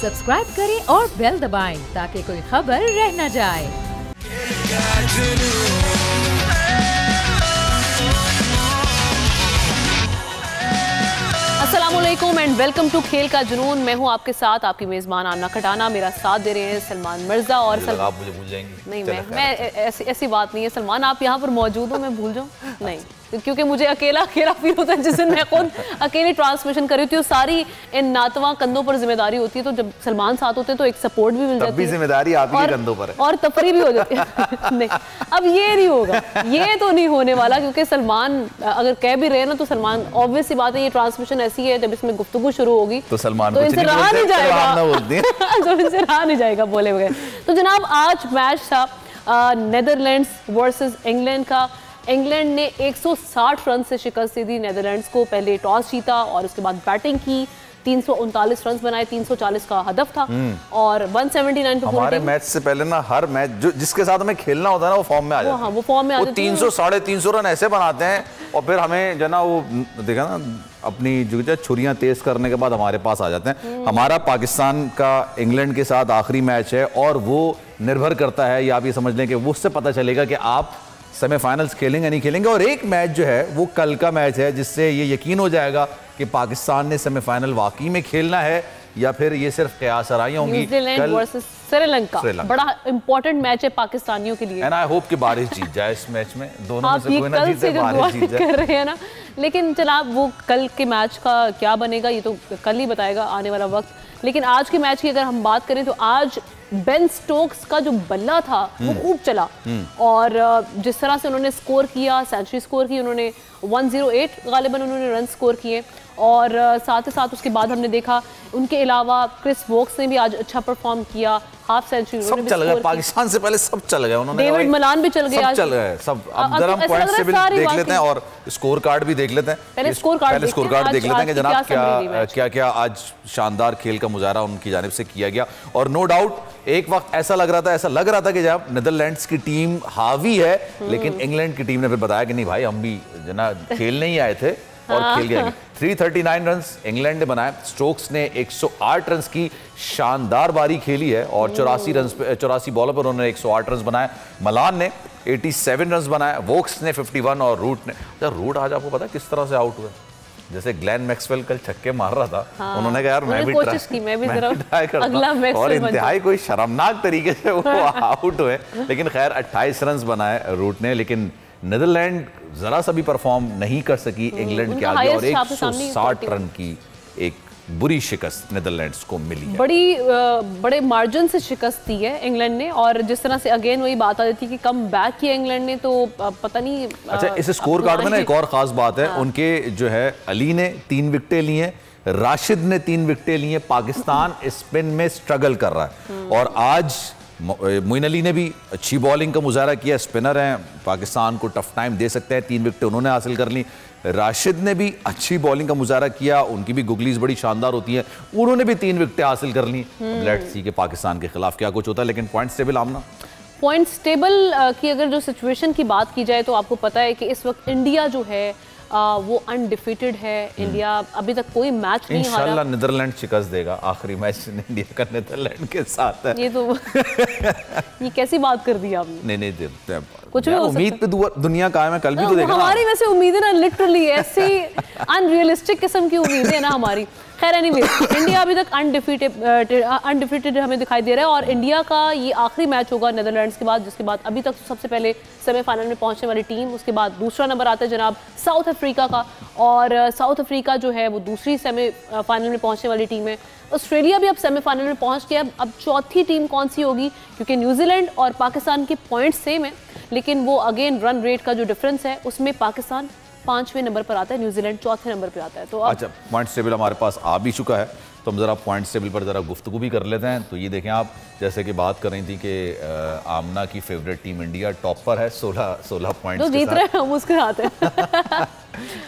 Subscribe करें और bell दबाएं ताकि कोई खबर रह न जाए। अस्सलामुअलैकुम एंड वेलकम टू खेल का जुनून। मैं हूं आपके साथ आपकी मेज़बान आमना खटाना। मेरा साथ दे रहे हैं सलमान मिर्जा और आप मुझे भूल जाएंगी। नहीं, मैं ऐसी बात नहीं है सलमान, आप यहाँ पर मौजूद हो मैं भूल जाऊँ नहीं, क्योंकि मुझे अकेला फील होता है जिस दिन मैं खुद अकेली ट्रांसमिशन कर रही होती हूँ। सारी इन नातवा कंधों पर जिम्मेदारी होती है, तो जब सलमान साथ होते हैं तो एक सपोर्ट भी मिल जाती है, जिम्मेदारी आपकी कंधों पर है और तफरी भी हो जाती है। नहीं, अब ये नहीं होगा, ये तो नहीं होने वाला, क्योंकि सलमान अगर कह भी रहे ना तो सलमान ऑब्वियस सी बात है, ये ट्रांसमिशन ऐसी है जब इसमें गुफ्तगू शुरू होगी तो सलमान तो इनसे रहा नहीं जाएगा तो इनसे रहा नहीं जाएगा बोले बगैर। तो जनाब आज मैच था नेदरलैंड्स वर्सेस इंग्लैंड का। इंग्लैंड ने 160 रन से शिकस्त दी नेदरलैंड्स को। पहले टॉस जीता और उसके बाद बैटिंग की, 339 रन बनाए, 340 का हदफ था और 179 पे हमारे मैच से पहले ना हर मैच जो जिसके साथ हमें खेलना होता है ना वो फॉर्म में आ जाता है। हाँ, वो फॉर्म में आ जाते हैं। 300 साढ़े 300 रन ऐसे बनाते हैं और फिर हमें जो ना वो देखा ना अपनी जो छुरियां तेज करने के बाद हमारे पास आ जाते हैं। हमारा पाकिस्तान का इंग्लैंड के साथ आखिरी मैच है और वो निर्भर करता है, या आप ये समझ लें कि उससे पता चलेगा कि आप सेमीफाइनल्स खेलेंगे नहीं खेलेंगे। और एक मैच जो है वो कल का मैच है जिससे ये यकीन हो जाएगा कि पाकिस्तान ने सेमीफाइनल वाकई में खेलना है या फिर ये सिर्फ क़यास आराइयां होंगी। न्यूजीलैंड वर्सेस श्रीलंका बड़ा इंपॉर्टेंट मैच है पाकिस्तानियों के लिए। एंड आई होप कि बारिश जीत जाए इस मैच में, दोनों में से कोई ना जीते, बारिश जीत जाए। कर रहे हैं ना, लेकिन जनाब वो कल के मैच का क्या बनेगा ये तो कल ही बताएगा आने वाला वक्त। लेकिन आज के मैच की अगर हम बात करें तो आज बेन स्टोक्स का जो बल्ला था वो खूब चला और जिस तरह से उन्होंने स्कोर किया, सेंचुरी स्कोर की उन्होंने, 108 गालिबन उन्होंने रन स्कोर किए और साथ ही साथ उसके बाद हमने देखा उनके अलावा क्रिस वोक्स ने भी आज अच्छा परफॉर्म किया, हाफ सेंचुरी सब चल गए पाकिस्तान से पहले, सब चल गए उन्होंने, डेविड मलान भी चल गए, सब चल गए सब। अब जरा हम पॉइंट्स टेबल देख लेते हैं और स्कोर कार्ड भी देख लेते हैं। पहले स्कोर कार्ड देख लेते हैं कि जनाब क्या क्या आज शानदार खेल का मुजाहरा उनकी जानिब से किया गया। और नो डाउट एक वक्त ऐसा लग रहा था कि जब नीदरलैंड्स की टीम हावी है, लेकिन इंग्लैंड की टीम ने फिर बताया कि नहीं भाई हम भी जना खेलने ही आए थे और खेल गए। 339 रन इंग्लैंड ने बनाए। स्टोक्स ने 108 रन की शानदार बारी खेली है और 84 बॉलों पर उन्होंने 108 रन बनाए। मलान ने 87 रन बनाए, वोक्स ने 51 और रूट आज आपको पता है किस तरह से आउट हुए? जैसे ग्लेन मैक्सवेल कल छक्के मार रहा था, हाँ, उन्होंने कहा यार मैं भी ट्राई करता हूं और इंतहाई कोई शर्मनाक तरीके से वो आउट हुए। लेकिन खैर 28 रन बनाए रूट ने, लेकिन नीदरलैंड जरा सा भी परफॉर्म नहीं कर सकी इंग्लैंड के आगे और 160 रन की एक बुरी शिकस्त नीदरलैंड्स को मिली है। बड़े मार्जिन से शिकस्त दी है इंग्लैंड ने और जिस तरह से अगेन वही बात आ जाती है कि कम बैक किया इंग्लैंड ने, तो पता नहीं। अच्छा, इस स्कोर कार्ड में ना एक और खास बात है, उनके जो है अली ने 3 विकेटें ली हैं, राशिद ने 3 विकेटें ली हैं। पाकिस्तान स्पिन में स्ट्रगल कर रहा है और आज मोइन अली ने भी अच्छी बॉलिंग का मुजाहरा किया। स्पिनर हैं, पाकिस्तान को टफ टाइम दे सकते हैं, 3 विकेटें उन्होंने हासिल कर ली। राशिद ने भी अच्छी बॉलिंग का मुजाहरा किया, उनकी भी गुगलीज बड़ी शानदार होती है, उन्होंने भी 3 विकेटें हासिल कर ली। लेट्स सी के पाकिस्तान के खिलाफ क्या कुछ होता है। लेकिन पॉइंट्स टेबल आमना, पॉइंट्स टेबल की अगर जो सिचुएशन की बात की जाए तो आपको पता है कि इस वक्त इंडिया जो है वो अनडिफिटेड है। इंडिया अभी तक कोई मैच नहीं हारा। इंशाल्लाह नीदरलैंड शिकस्त देगा। आखिरी मैच इंडिया का नीदरलैंड के साथ है। ये तो ये कैसी बात कर दी आपने? नहीं कुछ भी उम्मीद पे दुनिया कायम है। कल भी तो देखा हमारी वैसे उम्मीदें ना लिटरली ऐसी अनरियलिस्टिक किस्म की उम्मीदें ना हमारी। खैर एनीवे, इंडिया अभी तक अनडिफिटेड हमें दिखाई दे रहा है और इंडिया का ये आखिरी मैच होगा नीदरलैंड्स के बाद, जिसके बाद अभी तक सबसे पहले सेमीफाइनल में पहुंचने वाली टीम, उसके बाद दूसरा नंबर आता है जनाब साउथ अफ्रीका का और साउथ अफ्रीका जो है वो दूसरी सेमीफाइनल में पहुंचने वाली टीम है। ऑस्ट्रेलिया भी अब सेमीफाइनल में पहुंच गया। अब चौथी टीम कौन सी होगी, क्योंकि न्यूजीलैंड और पाकिस्तान के पॉइंट सेम है, लेकिन वो अगेन रन रेट का जो डिफरेंस है उसमें पाकिस्तान 5वें नंबर पर आता है, न्यूजीलैंड 4थे नंबर पर आता है। तो अच्छा, पॉइंट्स टेबल हमारे पास आ भी चुका है तो हम ज़रा पॉइंट्स टेबल पर ज़रा गुफ्तगू भी कर लेते हैं। तो ये देखें आप, जैसे कि बात कर रही थी कि आमना की फेवरेट टीम इंडिया टॉप पर है 16 पॉइंट्स तो जीत रहे हैं हम उसके साथ हैं।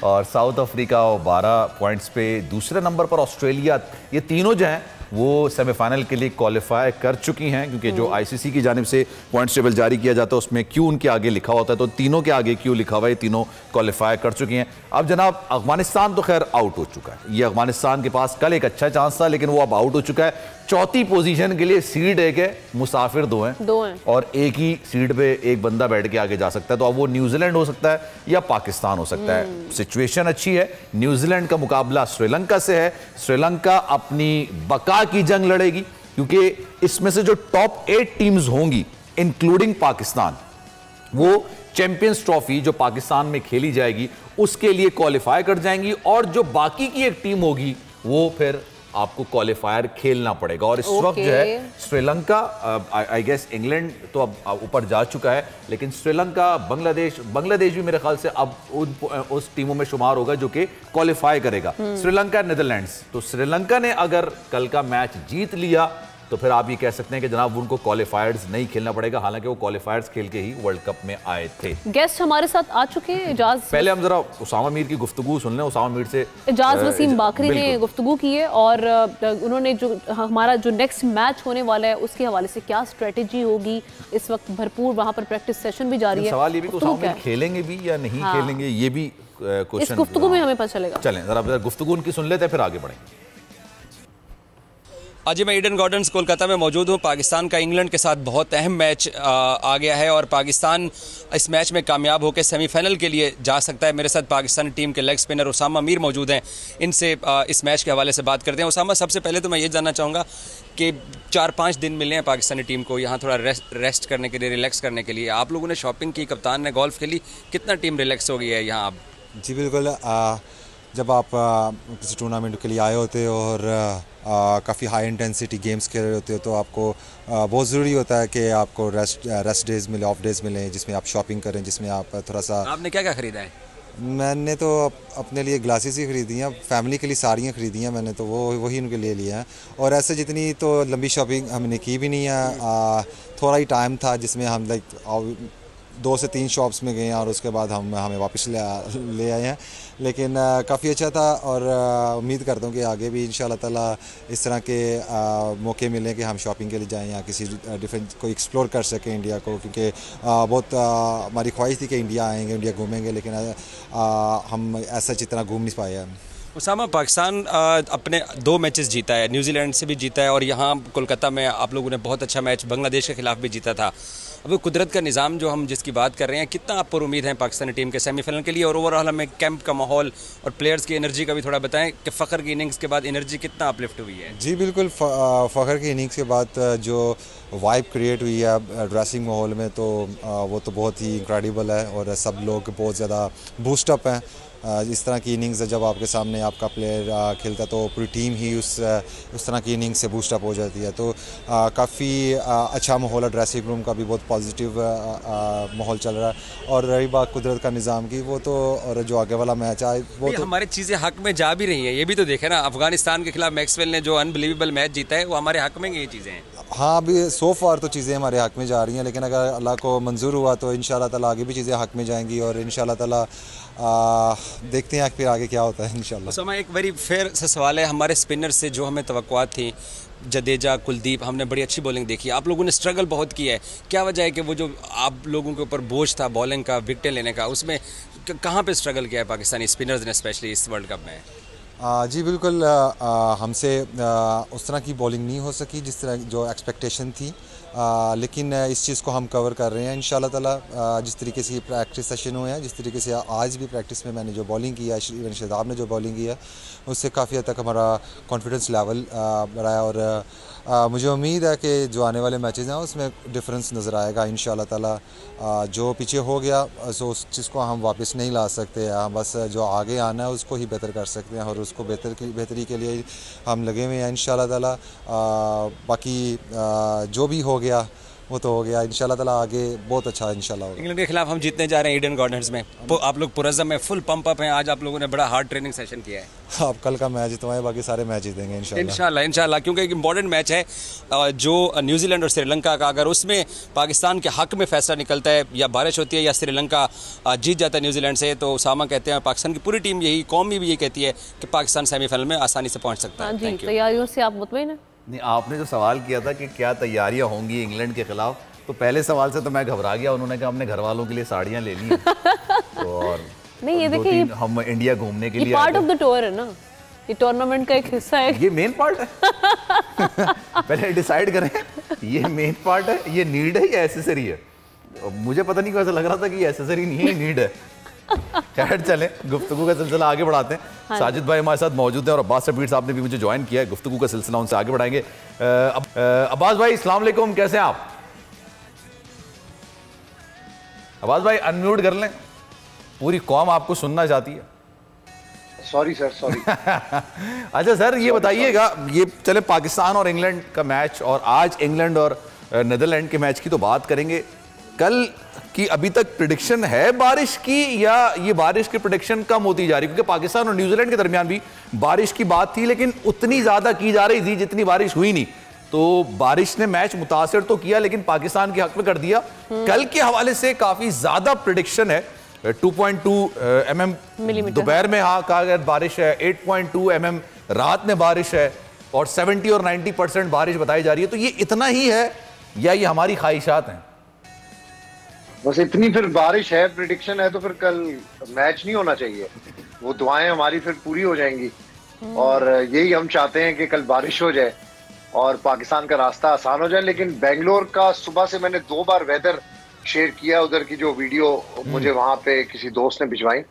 और साउथ अफ्रीका 12 पॉइंट्स पे दूसरे नंबर पर ऑस्ट्रेलिया। ये तीनों जो हैं वो सेमीफाइनल के लिए क्वालिफाई कर चुकी हैं, क्योंकि जो आईसीसी की जानिब से पॉइंट्स टेबल जारी किया जाता है उसमें क्यू उनके आगे लिखा होता है, तो तीनों के आगे क्यू लिखा हुआ है, तीनों क्वालिफाई कर चुकी हैं। अब जनाब अफगानिस्तान तो खैर आउट हो चुका है, ये अफगानिस्तान के पास कल एक अच्छा चांस था लेकिन वो अब आउट हो चुका है। चौथी पोजीशन के लिए सीट एक है, मुसाफिर दो हैं और एक ही सीट पे एक बंदा बैठ के आगे जा सकता है, तो अब वो न्यूजीलैंड हो सकता है या पाकिस्तान हो सकता है। सिचुएशन अच्छी है, न्यूजीलैंड का मुकाबला श्रीलंका से है, श्रीलंका अपनी बका की जंग लड़ेगी क्योंकि इसमें से जो टॉप 8 टीम्स होंगी इंक्लूडिंग पाकिस्तान, वो चैंपियंस ट्रॉफी जो पाकिस्तान में खेली जाएगी उसके लिए क्वालिफाई कर जाएंगी, और जो बाकी की एक टीम होगी वो फिर आपको क्वालिफायर खेलना पड़ेगा। और इस वक्त जो है श्रीलंका, आई गेस इंग्लैंड तो अब ऊपर जा चुका है, लेकिन श्रीलंका, बांग्लादेश भी मेरे ख्याल से अब उस टीमों में शुमार होगा जो कि क्वालिफाई करेगा। श्रीलंका, नीदरलैंड्स, तो श्रीलंका ने अगर कल का मैच जीत लिया तो फिर आप ये कह सकते हैं कि जनाब उनको क्वालिफायर्स नहीं खेलना पड़ेगा, हालांकि वो क्वालिफायर्स खेल के ही वर्ल्ड कप में आए थे। गेस्ट हमारे साथ आ चुके हैं इजाज। पहले हम जरा उसामा मीर की गुफ्तगू सुन लें। उसामा मीर से इजाज वसीम बाकरी ने गुफ्तगू की है और उन्होंने जो हमारा जो नेक्स्ट मैच होने वाला है उसके हवाले से क्या स्ट्रेटेजी होगी, इस वक्त भरपूर वहाँ पर प्रैक्टिस सेशन भी जारी है। सवाल ये भी उसामा मीर खेलेंगे भी या नहीं खेलेंगे, ये भी क्वेश्चन इस गुफ्तगू में हमें पता चलेगा। चलें जरा गुफ्तगू उनकी सुन लेते हैं फिर आगे बढ़ेंगे। आज मैं ईडन गार्डन्स कोलकाता में मौजूद हूँ। पाकिस्तान का इंग्लैंड के साथ बहुत अहम मैच आ गया है और पाकिस्तान इस मैच में कामयाब होकर सेमीफाइनल के लिए जा सकता है। मेरे साथ पाकिस्तानी टीम के लेग स्पिनर उसामा मीर मौजूद हैं, इनसे इस मैच के हवाले से बात करते हैं। उसामा, सबसे पहले तो मैं ये जानना चाहूँगा कि 4-5 दिन मिले हैं पाकिस्तानी टीम को यहाँ थोड़ा रेस्ट करने के लिए, रिलैक्स करने के लिए। आप लोगों ने शॉपिंग की, कप्तान ने गोल्फ खेली, कितना टीम रिलैक्स हो गई है यहाँ अब? जी बिल्कुल, जब आप किसी टूर्नामेंट के लिए आए होते हो और काफ़ी हाई इंटेंसिटी गेम्स खेल रहे होते हो तो आपको बहुत ज़रूरी होता है कि आपको रेस्ट डेज मिले, ऑफ डेज मिले, जिसमें आप शॉपिंग करें, जिसमें आप थोड़ा सा। आपने क्या क्या ख़रीदा है? मैंने तो अपने लिए ग्लासेस ही ख़रीदी हैं, फैमिली के लिए साड़ियाँ ख़रीदी हैं मैंने, तो वही उनके लिए लिया है। और ऐसे जितनी तो लंबी शॉपिंग हमने की भी नहीं है, थोड़ा ही टाइम था जिसमें हम 2 से 3 शॉप्स में गए हैं और उसके बाद हमें वापस ले आए हैं, लेकिन काफ़ी अच्छा था। और उम्मीद करता हूँ कि आगे भी इंशाल्लाह ताला इस तरह के मौके मिलें कि हम शॉपिंग के लिए जाएं या किसी डिफरेंट को एक्सप्लोर कर सकें इंडिया को, क्योंकि बहुत हमारी ख्वाहिश थी कि इंडिया आएंगे, इंडिया घूमेंगे, लेकिन हम ऐसा जितना घूम नहीं पाए हैं। उसामा, पाकिस्तान अपने 2 मैचेस जीता है, न्यूजीलैंड से भी जीता है और यहाँ कोलकाता में आप लोगों ने बहुत अच्छा मैच बांग्लादेश के खिलाफ भी जीता था। अब कुदरत का निज़ाम जो हम जिसकी बात कर रहे हैं, कितना आप पर उम्मीद है पाकिस्तानी टीम के सेमीफाइनल के लिए, और ओवरऑल हमें कैंप का माहौल और प्लेयर्स की एनर्जी का भी थोड़ा बताएं कि फ़खर की इनिंग्स के बाद एनर्जी कितना अपलिफ्ट हुई है? जी बिल्कुल, फ़खर की इनिंग्स के बाद जो वाइब क्रिएट हुई है ड्रेसिंग माहौल में, तो वो तो बहुत ही इनक्रेडिबल है और सब लोग बहुत ज़्यादा बूस्टअप हैं। इस तरह की इनिंग्स जब आपके सामने आपका प्लेयर खेलता है तो पूरी टीम ही उस तरह की इनिंग्स से बूस्टअप हो जाती है। तो काफ़ी अच्छा माहौल है, ड्रेसिंग रूम का भी बहुत पॉजिटिव माहौल चल रहा है। और रही बात कुदरत का निज़ाम की, वो तो और जो आगे वाला मैच आए वो तो हमारी चीज़ें हक में जा भी रही हैं, ये भी तो देखे ना। अफगानिस्तान के खिलाफ मैक्सवेल ने जो अनबिलीवेबल मैच जीता है वो हमारे हक में ये चीज़ें हैं। हाँ, अभी सो फार तो चीज़ें हमारे हक में जा रही हैं, लेकिन अगर अल्लाह को मंजूर हुआ तो इंशाल्लाह ताला आगे भी चीज़ें हक में जाएंगी और इंशाल्लाह ताला देखते हैं फिर आगे क्या होता है इंशाल्लाह। उसामा, एक वेरी फेयर सा सवाल है, हमारे स्पिनर से जो हमें तवक्कुआत थी, जडेजा, कुलदीप, हमने बड़ी अच्छी बॉलिंग देखी, आप लोगों ने स्ट्रगल बहुत किया है, क्या वजह है कि वो जो आप लोगों के ऊपर बोझ था बॉलिंग का, विकेटें लेने का, उसमें कहाँ पे स्ट्रगल किया है पाकिस्तानी स्पिनर्स ने स्पेशली इस वर्ल्ड कप में? जी बिल्कुल, हमसे उस तरह की बॉलिंग नहीं हो सकी जिस तरह जो एक्सपेक्टेशन थी, लेकिन इस चीज़ को हम कवर कर रहे हैं इंशाल्लाह ताला। जिस तरीके से प्रैक्टिस सेशन हुए हैं, जिस तरीके से आज भी प्रैक्टिस में मैंने जो बॉलिंग की है, इवन शहजाद ने जो बॉलिंग की है, उससे काफ़ी हद तक हमारा कॉन्फिडेंस लेवल बढ़ा है और मुझे उम्मीद है कि जो आने वाले मैचेस हैं उसमें डिफरेंस नज़र आएगा इंशाल्लाह ताला। जो पीछे हो गया सो उस चीज़ को हम वापस नहीं ला सकते, हम बस जो आगे आना है उसको ही बेहतर कर सकते हैं और उसको बेहतरी के लिए हम लगे हुए हैं इंशाल्लाह ताला। बाकी जो भी हो गया वो तो हो गया, इंशाल्लाह ताला आगे बहुत अच्छा इंशाल्लाह होगा। इंग्लैंड के खिलाफ हम जीतने जा रहे हैं ईडन गार्डन्स में, आप लोग पुरज़्ज़म में फुल पंप अप हैं, आज आप लोगों ने बड़ा हार्ड ट्रेनिंग सेशन किया है। आप कल का मैच जितवाएं, बाकी सारे मैच जीतेंगे इंशाल्लाह, क्योंकि एक इंपॉर्टेंट मैच है जो न्यूजीलैंड और श्रीलंका का। अगर उसमें पाकिस्तान के हक में फैसला निकलता है या बारिश होती है या श्रीलंका जीत जाता है न्यूजीलैंड से, तो उसामा कहते हैं पाकिस्तान की पूरी टीम, यही कौम भी यही कहती है कि पाकिस्तान सेमीफाइनल में आसानी से पहुँच सकता है। तैयारियों से आप मुतमईन हैं? नहीं, आपने जो सवाल किया था कि क्या तैयारियां होंगी इंग्लैंड के खिलाफ, तो पहले सवाल से तो मैं घबरा गया। उन्होंने कहा हमने घर वालों के लिए साड़ियाँ ले ली तो और नहीं, ये देखिए हम इंडिया घूमने के लिए पार्ट ऑफ द टूर है ना, ये टूर्नामेंट का एक हिस्सा है। ये मेन पार्ट है पहले डिसाइड करें ये मेन पार्ट है, ये नीड है या एसेसरी है। मुझे पता नहीं, कैसा लग रहा था कि ये एसेसरी नहीं है, नीड है। खैर चलें, गुफ्तगू का सिलसिला आगे बढ़ाते हैं। हाँ, साजिद भाई हमारे साथ मौजूद हैं और अब्बास सबीर साहब ने भी मुझे ज्वाइन किया है। गुफ्तगू का सिलसिला उनसे आगे बढ़ाएंगे। अब्बास भाई अस्सलाम वालेकुम, कैसे हैं आप? अब्बास भाई अनम्यूट कर लें, पूरी कौम आपको सुनना चाहती है। Sorry sir, sorry. अच्छा सर, ये बताइएगा, ये चले पाकिस्तान और इंग्लैंड का मैच, और आज इंग्लैंड और नीदरलैंड के मैच की तो बात करेंगे। कल की अभी तक प्रेडिक्शन है बारिश की, या ये बारिश की प्रेडिक्शन कम होती जा रही? क्योंकि पाकिस्तान और न्यूजीलैंड के दरमियान भी बारिश की बात थी, लेकिन उतनी ज्यादा की जा रही थी जितनी बारिश हुई नहीं। तो बारिश ने मैच मुतासिर तो किया, लेकिन पाकिस्तान के हक में कर दिया। कल के हवाले से काफी ज्यादा प्रेडिक्शन है, 2.2 mm दोपहर में हाँ कहा गया बारिश है, 8.2 mm रात में बारिश है, और 70 और 90% बारिश बताई जा रही है। तो ये इतना ही है या ये हमारी ख्वाहिशात हैं? बस इतनी फिर बारिश है, प्रेडिक्शन है, तो फिर कल मैच नहीं होना चाहिए। वो दुआएं हमारी फिर पूरी हो जाएंगी, और यही हम चाहते हैं कि कल बारिश हो जाए और पाकिस्तान का रास्ता आसान हो जाए। लेकिन बेंगलोर का सुबह से मैंने 2 बार वेदर शेयर किया, उधर की जो वीडियो मुझे वहां पे किसी दोस्त ने भिजवाई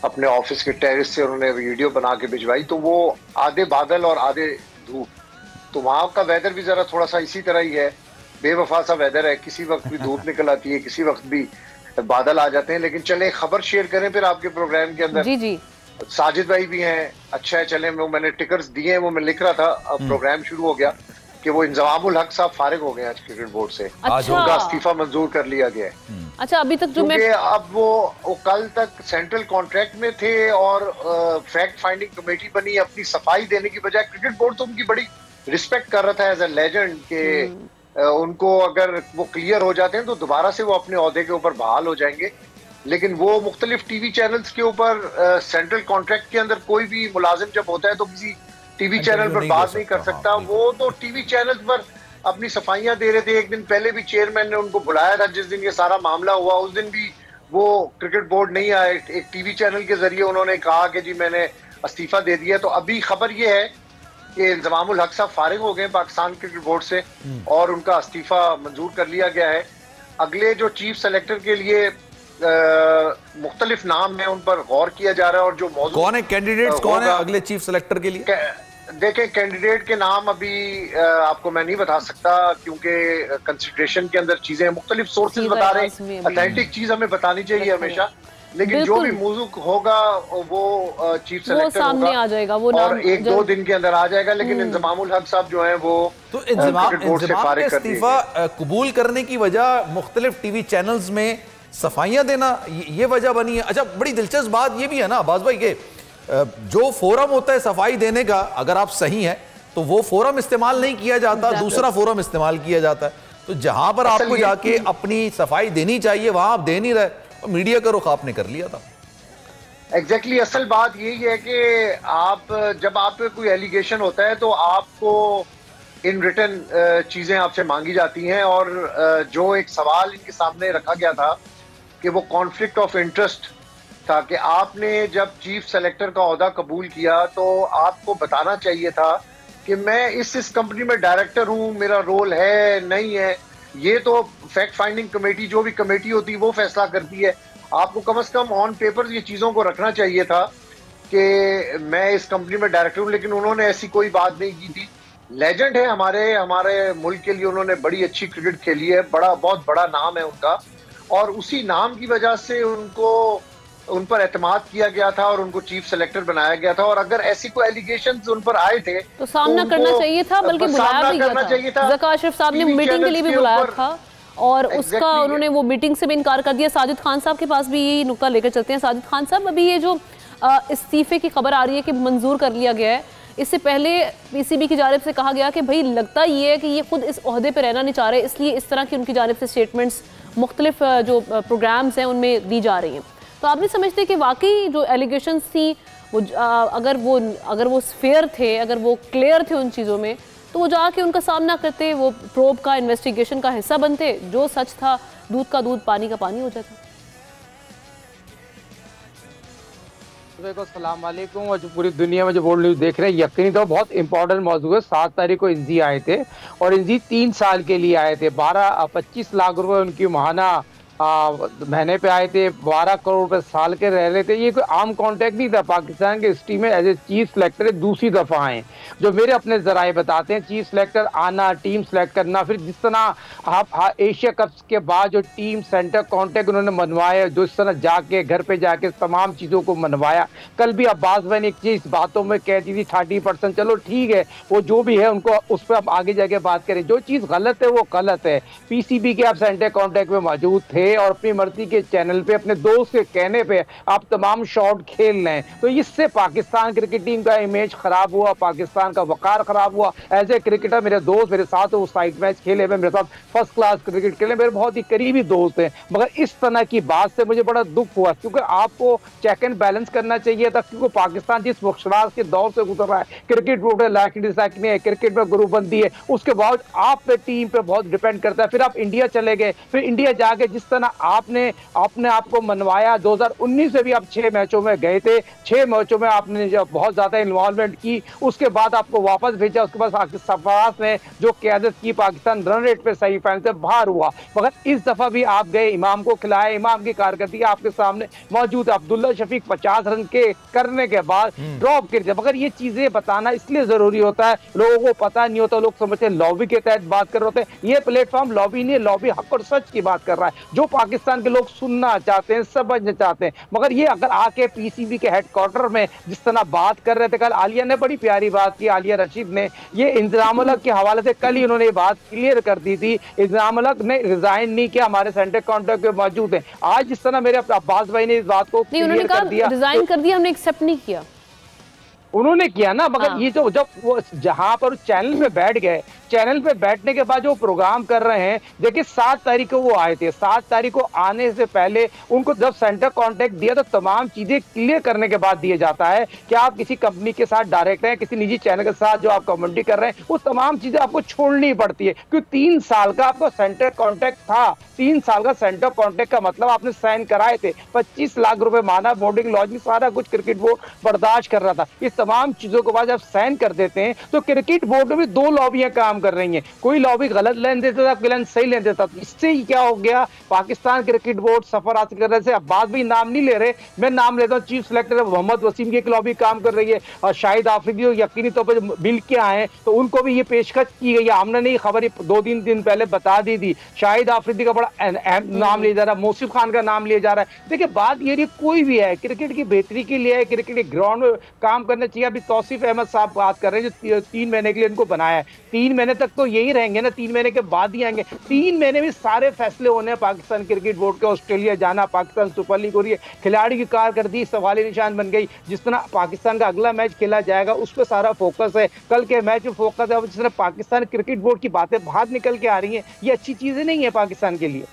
अपने ऑफिस के टेरेस से, उन्होंने वीडियो बना के भिजवाई। तो वो आधे बादल और आधे धूप, तो वहां का वेदर भी जरा थोड़ा सा इसी तरह ही है, बेवफा सा वेदर है। किसी वक्त भी धूप निकल आती है, किसी वक्त भी बादल आ जाते हैं। लेकिन चले खबर शेयर करें फिर आपके प्रोग्राम के अंदर। जी जी, साजिद भाई भी हैं, अच्छा है। चले, मैंने टिकट्स दिए हैं, वो मैं लिख रहा था, अब प्रोग्राम शुरू हो गया कि वो इंजमामुल हक साहब फारिग हो गए आज क्रिकेट बोर्ड से। अच्छा, उनका इस्तीफा मंजूर कर लिया गया है। अच्छा, अभी तक जो मैं अब वो कल तक सेंट्रल कॉन्ट्रैक्ट में थे और फैक्ट फाइंडिंग कमेटी बनी, अपनी सफाई देने की बजाय क्रिकेट बोर्ड तो उनकी बड़ी रिस्पेक्ट कर रहा था एज ए लेजेंड के उनको अगर वो क्लियर हो जाते हैं तो दोबारा से वो अपने ओहदे के ऊपर बहाल हो जाएंगे। लेकिन वो मुख्तलिफ टीवी चैनल्स के ऊपर सेंट्रल कॉन्ट्रैक्ट के अंदर कोई भी मुलाजिम जब होता है तो किसी टीवी चैनल पर बात नहीं कर सकता। वो तो टीवी चैनल पर अपनी सफाइयां दे रहे थे। एक दिन पहले भी चेयरमैन ने उनको बुलाया था, जिस दिन ये सारा मामला हुआ उस दिन भी वो क्रिकेट बोर्ड नहीं आए। एक टीवी चैनल के जरिए उन्होंने कहा कि जी मैंने इस्तीफा दे दिया। तो अभी खबर ये है कि इंजमामुल हक साहब फारिग हो गए पाकिस्तान क्रिकेट बोर्ड से और उनका इस्तीफा मंजूर कर लिया गया है। अगले जो चीफ सेलेक्टर के लिए मुख्तलिफ नाम है उन पर गौर किया जा रहा है। और जो मौजूद कौन है कैंडिडेट्स, कौन है अगले चीफ सेलेक्टर के लिए? देखें, कैंडिडेट के नाम अभी आपको मैं नहीं बता सकता, क्योंकि कंसिडरेशन के अंदर चीजें मुख्तलिफ सोर्सेज बता रहे हैं। ऑथेंटिक चीज हमें बतानी चाहिए हमेशा, लेकिन जो भी मौजूद होगा वो चीफ सेलेक्टर सामने आ जाएगा, वो और 1-2 दिन के अंदर आ जाएगा। लेकिन इंजमामुल हक साहब जो है वो तो इंजमाम का इस्तीफा कबूल करने की वजह मुख्तलिफ टीवी चैनल्स में सफाइयां देना, ये वजह बनी है। अच्छा, बड़ी दिलचस्प बात ये भी है ना अब्बास भाई के जो फोरम होता है सफाई देने का, अगर आप सही हैं तो वो फोरम इस्तेमाल नहीं किया जाता, दूसरा फोरम इस्तेमाल किया जाता है। तो जहां पर आपको जाके अपनी सफाई देनी चाहिए वहां आप दे नहीं रहे, तो मीडिया का रुख आपने कर लिया था। एग्जैक्टली असल बात यही है कि आप जब आप पे कोई एलिगेशन होता है तो आपको इन रिटन चीजें आपसे मांगी जाती हैं। और जो एक सवाल इनके सामने रखा गया था कि वो कॉन्फ्लिक्ट ऑफ इंटरेस्ट था कि आपने जब चीफ सेलेक्टर का ओहदा कबूल किया तो आपको बताना चाहिए था कि मैं इस कंपनी में डायरेक्टर हूं, मेरा रोल है नहीं है। ये तो फैक्ट फाइंडिंग कमेटी, जो भी कमेटी होती है वो फैसला करती है। आपको कम से कम ऑन पेपर ये चीज़ों को रखना चाहिए था कि मैं इस कंपनी में डायरेक्टर हूं, लेकिन उन्होंने ऐसी कोई बात नहीं की थी। लेजेंड है हमारे मुल्क के लिए, उन्होंने बड़ी अच्छी क्रिकेट खेली है, बहुत बड़ा नाम है उनका, और उसी नाम की वजह से उन पर एतमाद किया गया था और उनको चीफ सेलेक्टर बनाया गया था। और अगर ऐसी कोई एलिगेशंस उन पर आए थे तो सामना करना चाहिए था, बल्कि बुलाया भी गया था। ज़का अशरफ साहब ने मीटिंग के लिए भी बुलाया था और उसका उन्होंने वो मीटिंग से भी इनकार कर दिया। साजिद खान साहब के पास भी यही नुक्ता लेकर चलते हैं। साजिद खान साहब, अभी ये जो इस्तीफे की खबर आ रही है कि मंजूर कर लिया गया है, इससे पहले पीसीबी की जानिब से कहा गया कि भाई लगता ये है कि ये खुद इस ओहदे पर रहना नहीं चाह रहे, इसलिए इस तरह की उनकी जानिब से स्टेटमेंट्स मुख्तलिफ जो प्रोग्राम्स हैं उनमें दी जा रही हैं। तो आप नहीं समझते कि वाकई जो एलिगेशंस थी वो अगर वो फेयर थे, अगर वो क्लियर थे उन चीज़ों में, तो वो जाके उनका सामना करते, वो प्रोब का इन्वेस्टिगेशन का हिस्सा बनते, जो सच था दूध का दूध पानी का पानी हो जाता। देखो अस्सलाम वालेकुम, और जो पूरी दुनिया में जो वर्ल्ड न्यूज़ देख रहे हैं, यकीनी तो बहुत इंपॉर्टेंट मौजूद है। 7 तारीख को इंजी आए थे और इंजी 3 साल के लिए आए थे। 25 लाख रुपए उनकी माहाना महीने पे आए थे, 12 करोड़ रुपए साल के रह रहे थे। ये कोई आम कॉन्ट्रैक्ट नहीं था। पाकिस्तान के हिस्ट्री में एज ए चीफ सेलेक्टर दूसरी दफ़ा आए, जो मेरे अपने जराए बताते हैं। चीफ सेलेक्टर आना, टीम सेलेक्ट करना, फिर जिस तरह आप एशिया कप के बाद जो टीम सेंटर कॉन्ट्रैक्ट उन्होंने मनवाया, जो इस तरह जाके घर पे जाके तमाम चीज़ों को मनवाया। कल भी अब्बास भाई ने एक चीज़ बातों में कहती थी 30%, चलो ठीक है, वो जो भी है उनको उस पर आप आगे जाके बात करें। जो चीज़ गलत है वो गलत है। पीसीबी के आप सेंटर कॉन्ट्रैक्ट में मौजूद थे और अपनी मर्जी के चैनल पे अपने दोस्त के कहने पे आप तमाम शॉट खेल रहे हैं, तो इससे पाकिस्तान क्रिकेट टीम का इमेज खराब हुआ, पाकिस्तान का वकार खराब हुआ। एज ए क्रिकेटर मेरे दोस्त मेरे साथ वो साइड मैच खेले हुए, मेरे साथ फर्स्ट क्लास क्रिकेट खेले, मेरे बहुत ही करीबी दोस्त हैं। मगर इस तरह की बात से मुझे बड़ा दुख हुआ, क्योंकि आपको चेक एंड बैलेंस करना चाहिए था। क्योंकि पाकिस्तान जिस मुश्किलात के दौर से गुजर रहा है, क्रिकेट बोर्ड है, क्रिकेट में ग्रुपबंदी है, उसके बाद आप पे टीम पे बहुत डिपेंड करता है। फिर आप इंडिया चले गए, फिर इंडिया जाके जिस तरह आपने अपने आप को मनवाया, 2019 से भी आप 6 मैचों में गए थे, 6 मैचों में आपने जो बहुत ज्यादा इन्वॉल्वमेंट की, उसके बाद आपको वापस भेजा। उसके बाद सरफराज ने जो क़यादत की, पाकिस्तान रन रेट पे सेमीफाइनल से बाहर हुआ। मगर इस दफा भी आप गए, इमाम को खिलाया, इमाम की कारकर्दगी आपके सामने मौजूद है। अब्दुल्ला शफीक 50 रन के करने के बाद ड्रॉप कर दिया। मगर ये चीजें बताना इसलिए जरूरी होता है, लोगों को पता नहीं होता, लोग समझते हैं लॉबी के तहत बात कर रहे होते हैं। ये प्लेटफॉर्म लॉबी नहीं, लॉबी हक और सच की बात कर रहा है, जो पाकिस्तान के लोग सुनना चाहते हैं, समझना चाहते हैं। मगर ये अगर आके पीसीबी के हेडक्वार्टर में जिस तरह बात कर रहे थे, कल आलिया ने बड़ी प्यारी बात की, आलिया रशीद ने, ये इंतजाम अलग के हवाले से कल ही उन्होंने ये बात क्लियर कर दी थी। इंतजाम अलग ने रिजाइन नहीं किया, हमारे सेंटर कॉन्ट्रैक्ट में मौजूद है। आज जिस तरह मेरे अब्बास भाई ने इस बात को क्लियर कर दिया, रिजाइन कर दिया, हमने एक्सेप्ट नहीं किया, उन्होंने किया ना। मगर ये जो जब वो जहां पर चैनल पे बैठ गए, चैनल पे बैठने के बाद जो प्रोग्राम कर रहे हैं, देखिए 7 तारीख को वो आए थे। 7 तारीख को आने से पहले उनको जब सेंटर कॉन्ट्रैक्ट दिया तो तमाम चीजें क्लियर करने के बाद दिया जाता है कि आप किसी कंपनी के साथ डायरेक्ट हैं, किसी निजी चैनल के साथ जो आप कमेंट्री कर रहे हैं, वो तमाम चीजें आपको छोड़नी पड़ती है। क्योंकि 3 साल का आपका सेंटर कॉन्ट्रैक्ट था। 3 साल का सेंटर कॉन्ट्रैक्ट का मतलब आपने साइन कराए थे। 25 लाख रुपए माना, बोर्डिंग लॉजिंग सारा कुछ क्रिकेट बोर्ड बर्दाश्त कर रहा था। इस तमाम चीजों के बाद जब साइन कर देते हैं तो क्रिकेट बोर्ड में भी 2 लॉबियां काम कर रही हैं। कोई लॉबी गलत लेन देता था, कोई लेन सही लेन देता था। इससे ही क्या हो गया, पाकिस्तान क्रिकेट बोर्ड सफर हासिल कर रहे थे। अब्बास भी नाम नहीं ले रहे, मैं नाम लेता हूँ। चीफ सेलेक्टर मोहम्मद वसीम की एक लॉबी काम कर रही है, और शाहिद आफरीदी यकीनी तौर पर मिल के आए तो उनको भी ये पेशकश की गई है। हमने नहीं खबर 2-3 दिन पहले बता दी थी। शाहिद आफरीदी का बड़ा नाम लिया जा रहा है, मौसिफ खान का नाम लिया जा रहा है। देखिए बात ये कोई भी है, क्रिकेट की बेहतरी के लिए, क्रिकेट के ग्राउंड में काम करना चाहिए। अभी तौसीफ अहमद साहब बात कर रहे हैं जो 3 महीने के लिए इनको बनाया है। 3 महीने तक तो यही रहेंगे ना, 3 महीने के बाद ही आएंगे। 3 महीने में सारे फैसले होने हैं पाकिस्तान क्रिकेट बोर्ड के। ऑस्ट्रेलिया जाना, पाकिस्तान सुपर लीग हो रही है, खिलाड़ी की कारकर्दगी सवाली निशान बन गई। जिस तरह पाकिस्तान का अगला मैच खेला जाएगा उस पर सारा फोकस है, कल के मैच में फोकस है। अब जिस तरह पाकिस्तान क्रिकेट बोर्ड की बातें बाहर निकल के आ रही हैं, ये अच्छी चीजें नहीं है पाकिस्तान के लिए।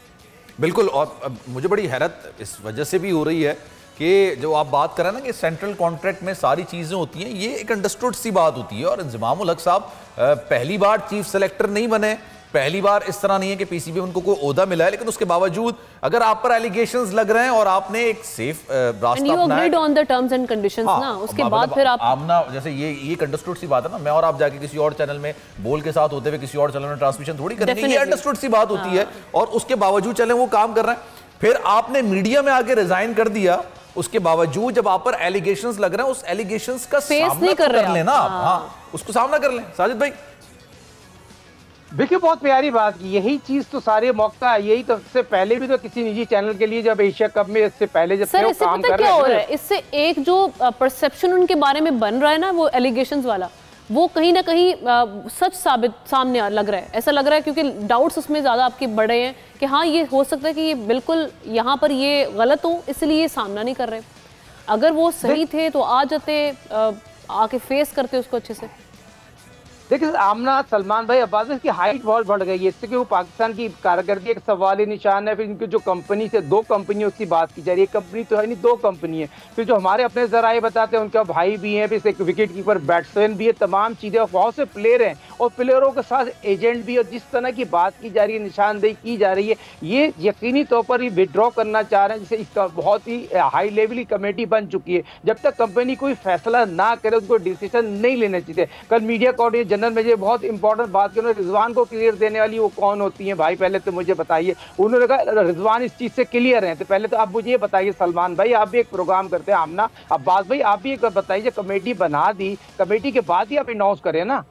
बिल्कुल, और मुझे बड़ी हैरत इस वजह से भी हो रही है कि जो आप बात करें ना कि सेंट्रल कॉन्ट्रैक्ट में सारी चीज़ें होती हैं, ये एक अंडरस्टूड सी बात होती है। और इंजमामुल हक साहब पहली बार चीफ सेलेक्टर नहीं बने, पहली बार इस तरह नहीं है कि पीसीबी उनको कोई ओहदा मिला है, लेकिन उसके बावजूद अगर आप पर एलिगेशंस लग रहे हैं और आपने एक सेफ रास्ता अपनाया on the terms and conditions ना, उसके बाद फिर आप आमना, जैसे ये अंडरस्टूड सी बात है ना। मैं और आप जाके किसी और चैनल में बोल के साथ होते हुए किसी और चैनल में ट्रांसमिशन थोड़ी करेंगे, ये अंडरस्टूड सी बात होती है। और उसके बावजूद चले वो काम कर रहे हैं, फिर आपने मीडिया में आके रिजाइन कर दिया। उसके बावजूद जब आप पर एलिगेशंस लग रहे हैं, उस एलिगेशंस का सामना कर लेना आप, हाँ उसको सामना कर लें। साजिद भाई देखिए बहुत प्यारी बात की, यही चीज तो सारे मौका है। यही तो इससे पहले भी तो किसी निजी चैनल के लिए जब एशिया कप में इससे पहले जब सर, काम कर रहे हैं, इससे एक जो परसेप्शन उनके बारे में बन रहा है ना, वो एलिगेशंस वाला, वो कहीं ना कहीं सच साबित सामने लग रहा है। ऐसा लग रहा है क्योंकि डाउट्स उसमें ज़्यादा आपके बढ़े हैं कि हाँ ये हो सकता है कि ये बिल्कुल यहाँ पर ये गलत हो, इसलिए ये सामना नहीं कर रहे। अगर वो सही थे तो आ जाते, आके फेस करते उसको अच्छे से। देखिए आमना सलमान भाई अब्बास की हाइट बहुत बढ़ गई है, इससे कि वो पाकिस्तान की कारकर्दगी एक सवाली निशान है। फिर इनकी जो कंपनी से 2 कंपनियों की बात की जा रही है, कंपनी तो है नहीं 2 कंपनी है। फिर जो हमारे अपने जराए बताते हैं, उनका भाई भी है, फिर एक विकेट कीपर बैट्समैन भी है, तमाम चीज़ें और बहुत से प्लेयर हैं। और प्लेयरों के साथ एजेंट भी, और जिस तरह की बात की जा रही है, निशानदेही की जा रही है, ये यकीनी तौर पर ही विड्रॉ करना चाह रहे हैं। जिसे इसका बहुत ही हाई लेवल की कमेटी बन चुकी है। जब तक कंपनी कोई फैसला ना करे उनको डिसीजन नहीं लेना चाहिए। कल मीडिया कोऑर्डिनेटर जनरल में जो बहुत इंपॉर्टेंट बात की, उन्होंने रिजवान को क्लियर देने वाली वो कौन होती है भाई, पहले तो मुझे बताइए। उन्होंने कहा रिजवान इस चीज से क्लियर है। तो पहले तो आप मुझे ये बताइए, सलमान भाई आप भी एक प्रोग्राम करते हैं, आमना अब्बास भाई आप भी एक बताइए, कमेटी बना दी, कमेटी के बाद ही आप अनाउंस करें ना।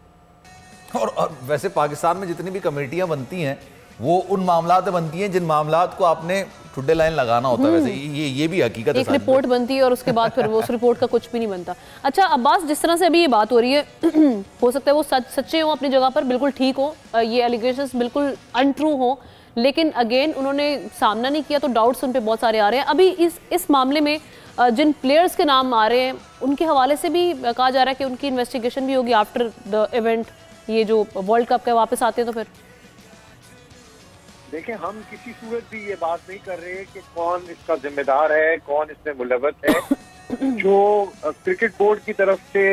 और वैसे पाकिस्तान में जितनी भी कमेटियां बनती हैं वो उन मामलात बनती हैं जिन मामलात को आपने ठुड्डे लाइन लगाना होता है। वैसे ये भी हकीकत है। एक रिपोर्ट बनती है और उसके बाद फिर वो उस रिपोर्ट का कुछ भी नहीं बनता। अच्छा अब्बास, जिस तरह से अभी ये बात हो रही है हो सकता है वो सच्चे हो अपनी जगह पर, बिल्कुल ठीक हो, ये एलिगेशंस बिल्कुल अनट्रू हो, लेकिन अगेन उन्होंने सामना नहीं किया तो डाउट्स उन पे बहुत सारे आ रहे हैं। अभी इस मामले में जिन प्लेयर्स के नाम आ रहे हैं उनके हवाले से भी कहा जा रहा है कि उनकी इन्वेस्टिगेशन भी होगी आफ्टर द इवेंट, ये जो वर्ल्ड कप के वापस आते हैं तो फिर देखिए हम किसी सूरत भी ये बात नहीं कर रहे कि कौन इसका जिम्मेदार है, कौन इसमें मुलव्वस है। जो क्रिकेट बोर्ड की तरफ से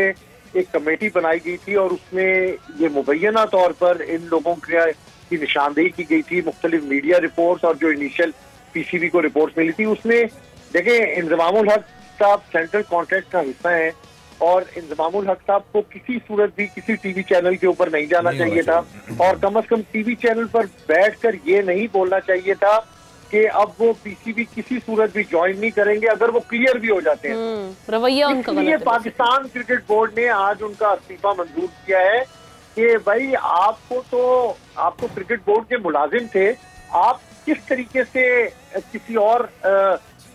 एक कमेटी बनाई गई थी और उसमें ये मुबैना तौर पर इन लोगों की निशानदेही की गई थी, मुख्तलिफ मीडिया रिपोर्ट्स और जो इनिशियल पीसीबी को रिपोर्ट्स मिली थी, उसमें देखिए इंजमामुल हक साहब सेंट्रल कॉन्ट्रैक्ट का हिस्सा है और इंजमामुल हक साहब को किसी सूरत भी किसी टीवी चैनल के ऊपर नहीं जाना चाहिए था और कम से कम टीवी चैनल पर बैठकर ये नहीं बोलना चाहिए था कि अब वो पीसीबी किसी सूरत भी ज्वाइन नहीं करेंगे अगर वो क्लियर भी हो जाते हैं। रवैया उनका गलत है। पाकिस्तान क्रिकेट बोर्ड ने आज उनका इस्तीफा मंजूर किया है कि भाई आपको क्रिकेट बोर्ड के मुलाजिम थे, आप किस तरीके से किसी और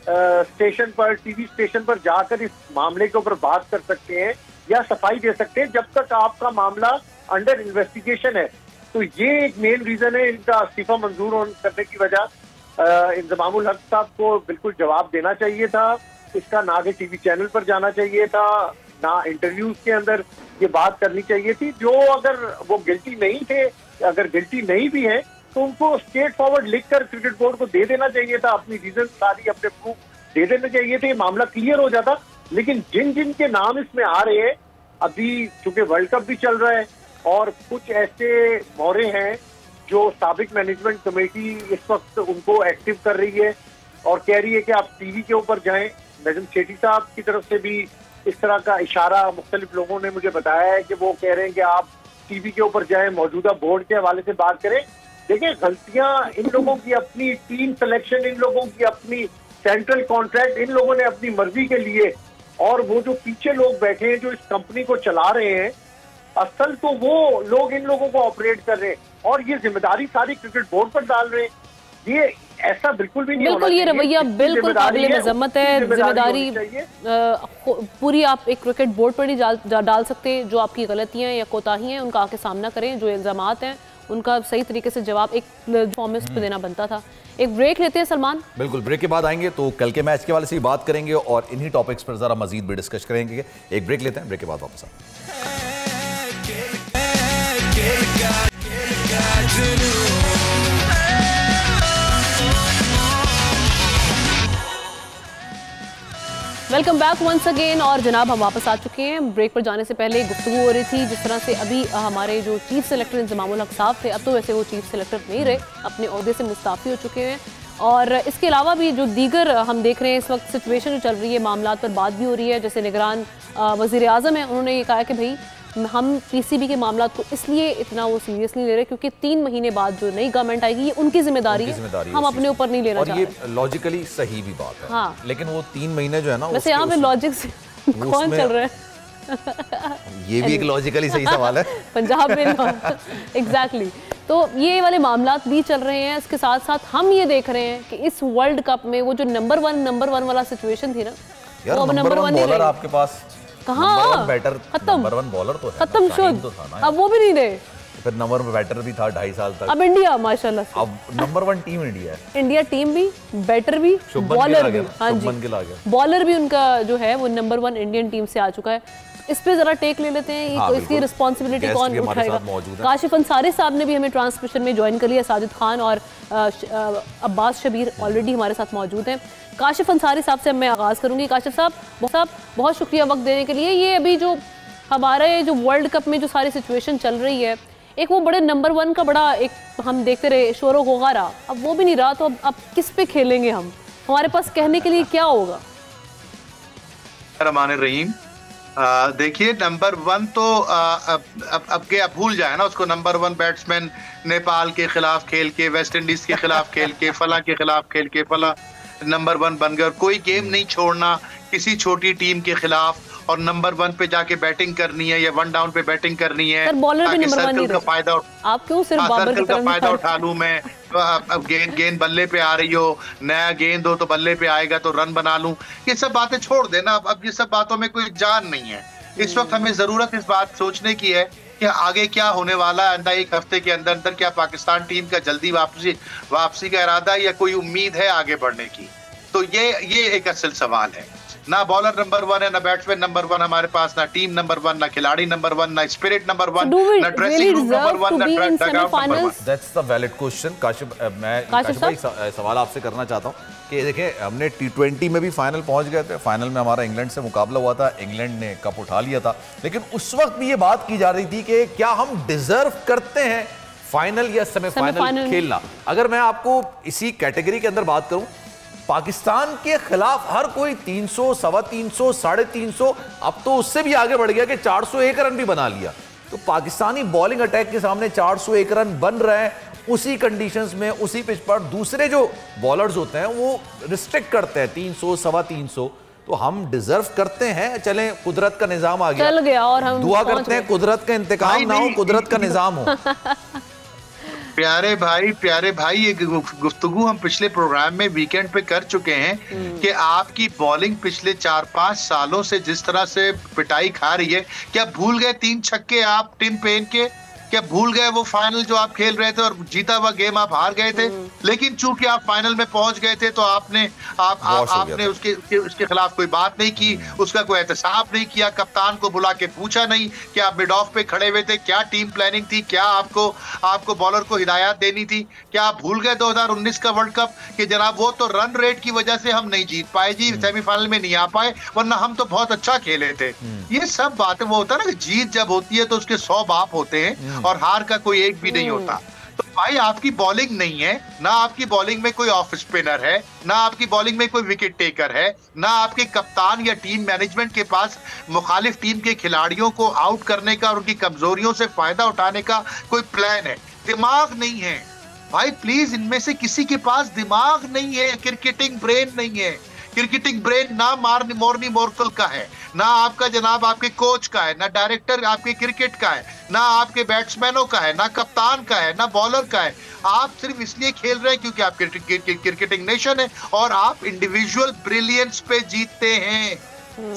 स्टेशन पर, टीवी स्टेशन पर जाकर इस मामले के ऊपर बात कर सकते हैं या सफाई दे सकते हैं जब तक आपका मामला अंडर इन्वेस्टिगेशन है। तो ये एक मेन रीजन है इनका इस्तीफा मंजूर करने की वजह। इंजमामुल हक साहब को बिल्कुल जवाब देना चाहिए था, इसका ना कि टीवी चैनल पर जाना चाहिए था, ना इंटरव्यूज के अंदर ये बात करनी चाहिए थी। जो अगर वो गिल्टी नहीं थे, अगर गिल्टी नहीं भी है तो उनको स्ट्रेट फॉरवर्ड लिखकर क्रिकेट बोर्ड को दे देना चाहिए था, अपनी रीजन सारी अपने प्रूफ दे देने चाहिए थे, मामला क्लियर हो जाता। लेकिन जिन जिन के नाम इसमें आ रहे हैं, अभी चूंकि वर्ल्ड कप भी चल रहा है और कुछ ऐसे मोहरे हैं जो साबिक मैनेजमेंट कमेटी इस वक्त उनको एक्टिव कर रही है और कह रही है कि आप टीवी के ऊपर जाएं। नजम सेठी साहब की तरफ से भी इस तरह का इशारा मुख्तलिफ लोगों ने मुझे बताया है कि वो कह रहे हैं कि आप टीवी के ऊपर जाएं, मौजूदा बोर्ड के हवाले से बात करें। देखिए गलतियां इन लोगों की अपनी, टीम सिलेक्शन इन लोगों की अपनी, सेंट्रल कॉन्ट्रैक्ट इन लोगों ने अपनी मर्जी के लिए, और वो जो पीछे लोग बैठे हैं जो इस कंपनी को चला रहे हैं, असल तो वो लोग इन लोगों को ऑपरेट कर रहे हैं और ये जिम्मेदारी सारी क्रिकेट बोर्ड पर डाल रहे हैं। ये ऐसा बिल्कुल भी नहीं होना चाहिए। ये रवैया बिल्कुल काबिल मजम्मत है। जिम्मेदारी पूरी आप एक क्रिकेट बोर्ड पर नहीं डाल सकते। जो आपकी गलतियां या कोताहियां हैं उनका आके सामना करें, जो इल्जामात हैं उनका सही तरीके से जवाब एक फॉर्मेट पे देना बनता था। एक ब्रेक लेते हैं सलमान। बिल्कुल, ब्रेक के बाद आएंगे तो कल के मैच के वाले से भी बात करेंगे और इन्हीं टॉपिक्स पर जरा मजीद भी डिस्कस करेंगे। एक ब्रेक लेते हैं, ब्रेक के बाद वापस वेलकम बैक वंस अगेन। और जनाब हम वापस आ चुके हैं। ब्रेक पर जाने से पहले गुफ्तगू हो रही थी जिस तरह से अभी हमारे जो चीफ सेलेक्टर इंजमामुल हक साहब थे, अब तो वैसे वो चीफ सेलेक्टर नहीं रहे, अपने ओहदे से मुस्ताफ़ी हो चुके हैं। और इसके अलावा भी जो दीगर हम देख रहे हैं इस वक्त सिचुएशन जो चल रही है, मामला पर बात भी हो रही है। जैसे निगरान वज़ीर आज़म है, उन्होंने ये कहा कि भाई हम पीसीबी के मामला को इसलिए इतना वो सीरियसली ले रहे क्योंकि 3 महीने बाद जो नई गवर्नमेंट आएगी ये उनकी जिम्मेदारी है, हम अपने ऊपर नहीं लेना चाहते। और ये लॉजिकली सही भी बात है। हाँ। लेकिन वो 3 महीने जो है ना, वैसे यहाँ पे लॉजिक से कौन चल रहा है? ये भी एक लॉजिकली सही सवाल है। पंजाब में एग्जैक्टली। तो ये वाले मामलात भी चल रहे हैं। इसके साथ साथ हम ये देख रहे हैं कि इस वर्ल्ड कप में वो जो नंबर वन वाला सिचुएशन थी ना, वो अब नंबर 1 बॉलर आपके पास कहाँ बैटर, नंबर 1 बॉलर तो है, खत्म शुद्ध, अब वो भी नहीं रहे। फिर नंबर 1 बैटर भी था 2.5 साल तक। अब इंडिया माशाल्लाह, अब नंबर 1 टीम इंडिया है। इंडिया टीम भी, बैटर भी, बॉलर भी। हाँ जी, बॉलर भी उनका जो है वो नंबर 1 इंडियन टीम से आ चुका है। इस पे जरा टेक ले लेते हैं। हाँ, इसकी रिस्पॉन्सिबिलिटी कौन उठाएगा? काशिफ अंसारी साहब ने भी हमें ट्रांसमिशन में ज्वाइन कर लिया। साजिद खान और अब्बास शबीर ऑलरेडी हमारे साथ मौजूद हैं। काशिफ अंसारी साहब से मैं आगाज़ करूंगी। काशिफ साहब बहुत शुक्रिया वक्त देने के लिए। ये अभी जो हमारे जो वर्ल्ड कप में जो सारी सिचुएशन चल रही है, एक वो बड़े नंबर 1 का बड़ा एक हम देखते रहे शोर होगा रहा, अब वो भी नहीं रहा, तो अब किस पे खेलेंगे हम? हमारे पास कहने के लिए क्या होगा? रहमान रहीम, देखिए नंबर 1 तो अब के भूल जाए ना उसको। नंबर 1 बैट्समैन नेपाल के खिलाफ खेल के, वेस्ट इंडीज के खिलाफ खेल के, फला के खिलाफ खेल के फला नंबर 1 बन गए। और कोई गेम नहीं छोड़ना किसी छोटी टीम के खिलाफ, और नंबर 1 पे जाके बैटिंग करनी है या 1 डाउन पे बैटिंग करनी है, ताकि सर्कल का फायदा आप क्यों सिर्फ सर्कल का फायदा उठा लूं मैं। अब गेंद बल्ले पे आ रही हो, नया गेंद हो तो बल्ले पे आएगा तो रन बना लूं, ये सब बातें छोड़ देना। अब ये सब बातों में कोई जान नहीं है। इस वक्त हमें जरूरत इस बात सोचने की है कि आगे क्या होने वाला है। एक हफ्ते के अंदर अंदर क्या पाकिस्तान टीम का जल्दी वापसी का इरादा है या कोई उम्मीद है आगे बढ़ने की? तो ये एक असल सवाल है। ना बॉलर नंबर 1 है, ना बैट्समैन नंबर 1 हमारे पास, ना टीम नंबर 1, ना खिलाड़ी नंबर 1, ना स्पिरिट नंबर 1, ना ड्रेसिंग रूम नंबर 1, ना dugout number 1। That's the valid question. Kashif, मैं काशिफ भाई सवाल आपसे करना चाहता हूँ कि देखिए हमने T20 में भी फाइनल पहुंच गए थे। फाइनल में हमारा इंग्लैंड से मुकाबला हुआ था, इंग्लैंड ने कप उठा लिया था, लेकिन उस वक्त भी ये बात की जा रही थी कि क्या हम डिजर्व करते हैं फाइनल या सेमीफाइनल खेलना। अगर मैं आपको इसी कैटेगरी के अंदर बात करूं, पाकिस्तान के खिलाफ हर कोई 300, 350, 350, अब तो उससे भी आगे बढ़ गया कि 401 रन भी बना लिया। तो पाकिस्तानी बॉलिंग अटैक के सामने 401 रन बन रहे हैं, उसी कंडीशंस में, उसी पिच पर दूसरे जो बॉलर्स होते हैं वो रिस्ट्रिक्ट करते हैं 300, 350। तो हम डिजर्व करते हैं। चलें, कुदरत का निजाम आ गया, चल गया और हम दुआ करते हैं कुदरत का इंतकाम ना हो, कुदरत का निजाम हो। प्यारे भाई ये गुफ्तगू हम पिछले प्रोग्राम में वीकेंड पे कर चुके हैं कि आपकी बॉलिंग पिछले 4-5 सालों से जिस तरह से पिटाई खा रही है। क्या भूल गए 3 छक्के आप टिम पेन के? क्या भूल गए वो फाइनल जो आप खेल रहे थे और जीता हुआ गेम आप हार गए थे? लेकिन चूंकि आप फाइनल में पहुंच गए थे तो आपने उसके खिलाफ कोई बात नहीं की, उसका कोई एहतसाब नहीं किया, कप्तान को बुला के पूछा नहीं कि आप मिड ऑफ पे खड़े हुए थे, क्या टीम प्लानिंग थी, क्या आपको बॉलर को हिदायत देनी थी? क्या आप भूल गए 2019 का वर्ल्ड कप कि जनाब वो तो रन रेट की वजह से हम नहीं जीत पाए जी, सेमीफाइनल में नहीं आ पाए, वरना हम तो बहुत अच्छा खेले थे। ये सब बातें, वो होता है ना कि जीत जब होती है तो उसके 100 बाप होते हैं और हार का कोई एक भी नहीं होता। तो भाई आपकी बॉलिंग नहीं है, ना आपकी बॉलिंग में कोई ऑफ स्पिनर है, ना आपकी बॉलिंग में कोई विकेट टेकर है, ना आपके कप्तान या टीम मैनेजमेंट के पास मुखालिफ टीम के खिलाड़ियों को आउट करने का और उनकी कमजोरियों से फायदा उठाने का कोई प्लान है। दिमाग नहीं है भाई, प्लीज, इनमें से किसी के पास दिमाग नहीं है, क्रिकेटिंग ब्रेन नहीं है। क्रिकेटिंग ब्रेन ना मोर्नी मोरकल का है, ना आपका जनाब आपके कोच का है, ना डायरेक्टर आपके क्रिकेट का है, ना आपके बैट्समैनों का है, ना कप्तान का है, ना बॉलर का है। आप सिर्फ इसलिए खेल रहे हैं क्योंकि आप क्रिकेटिंग नेशन है और आप इंडिविजुअल ब्रिलियंस पे जीतते हैं।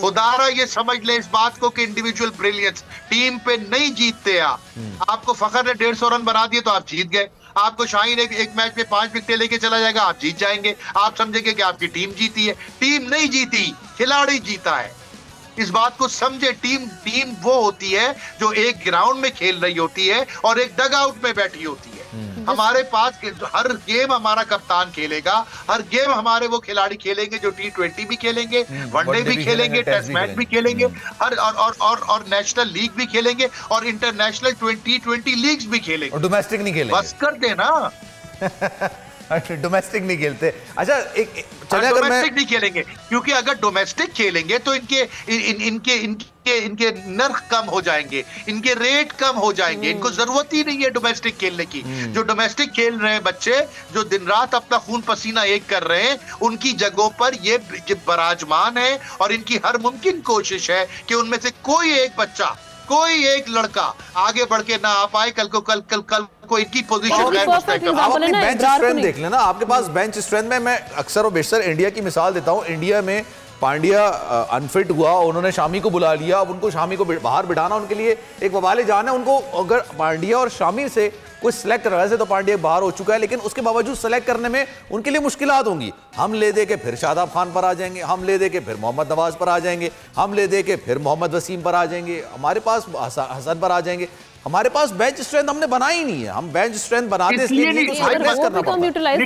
खुदारा ये समझ ले इस बात को कि इंडिविजुअल ब्रिलियंस, टीम पे नहीं जीतते आप। आपको फखर ने 150 रन बना दिए तो आप जीत गए। आपको शाहीन एक मैच में 5 विकेट लेके चला जाएगा, आप जीत जाएंगे। आप समझेंगे कि आपकी टीम जीती है। टीम नहीं जीती, खिलाड़ी जीता है। इस बात को समझे। टीम वो होती है जो एक ग्राउंड में खेल रही होती है और एक डग आउट में बैठी होती है। हमारे पास हर गेम हमारा कप्तान खेलेगा, हर गेम हमारे वो खिलाड़ी खेलेंगे जो T20 भी खेलेंगे, वनडे भी खेलेंगे, टेस्ट मैच भी खेलेंगे, हर और नेशनल लीग भी खेलेंगे और इंटरनेशनल T20 लीग्स भी खेलेंगे। और डोमेस्टिक नहीं खेलेंगे। बस कर देना। डोमेस्टिक नहीं खेलते। अच्छा, डोमेस्टिक नहीं खेलेंगे क्योंकि अगर डोमेस्टिक खेलेंगे तो इनके नर्ख कम हो जाएंगे, इनके रेट कम हो जाएंगे। इनको जरूरत ही नहीं है डोमेस्टिक खेलने की। जो डोमेस्टिक खेल रहे हैं बच्चे, जो दिन रात अपना खून पसीना एक कर रहे हैं, उनकी जगहों पर ये बराजमान है और इनकी हर मुमकिन कोशिश है कि उनमें से कोई एक बच्चा, कोई एक लड़का आगे बढ़ के ना आ पाए। कल को इनकी पोजीशन आप अपनी बेंच स्ट्रेंथ देख लेना। आपके पास बेंच स्ट्रेंथ में, मैं अक्सर और बेशतर इंडिया की मिसाल देता हूं। इंडिया में पांड्या अनफिट हुआ, उन्होंने शामी को बुला लिया। अब उनको शामी को बाहर बिठाना उनके लिए एक वबाले जान है। उनको अगर पांड्या और शामी से कोई सेलेक्ट कर रहा है, तो पांड्या बाहर हो चुका है, लेकिन उसके बावजूद सेलेक्ट करने में उनके लिए मुश्किलात होंगी। हम ले दे के फिर शादाब खान पर आ जाएंगे, हम ले दे के फिर मोहम्मद नवाज पर आ जाएंगे, हम ले दे के फिर मोहम्मद वसीम पर आ जाएंगे, हमारे पास हसन पर आ जाएंगे। हमारे पास बेंच स्ट्रेंथ हमने बनाई नहीं है। हम बेंच स्ट्रेंथ बनाते इसलिए नहीं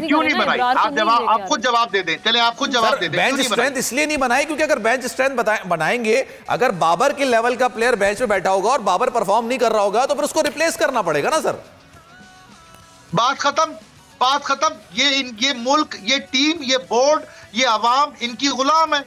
क्यों नहीं बनाई? आप खुद जवाब दे दें। चले आप खुद जवाब दे दें। बेंच स्ट्रेंथ इसलिए नहीं बनाई क्योंकि अगर बेंच स्ट्रेंथ बनाएंगे, अगर बाबर के लेवल का प्लेयर बेंच पे बैठा होगा और बाबर परफॉर्म नहीं कर रहा होगा तो फिर उसको रिप्लेस करना पड़ेगा ना सर। बात खत्म, बात खत्म। ये मुल्क, ये टीम, ये बोर्ड, ये अवाम इनकी गुलाम है।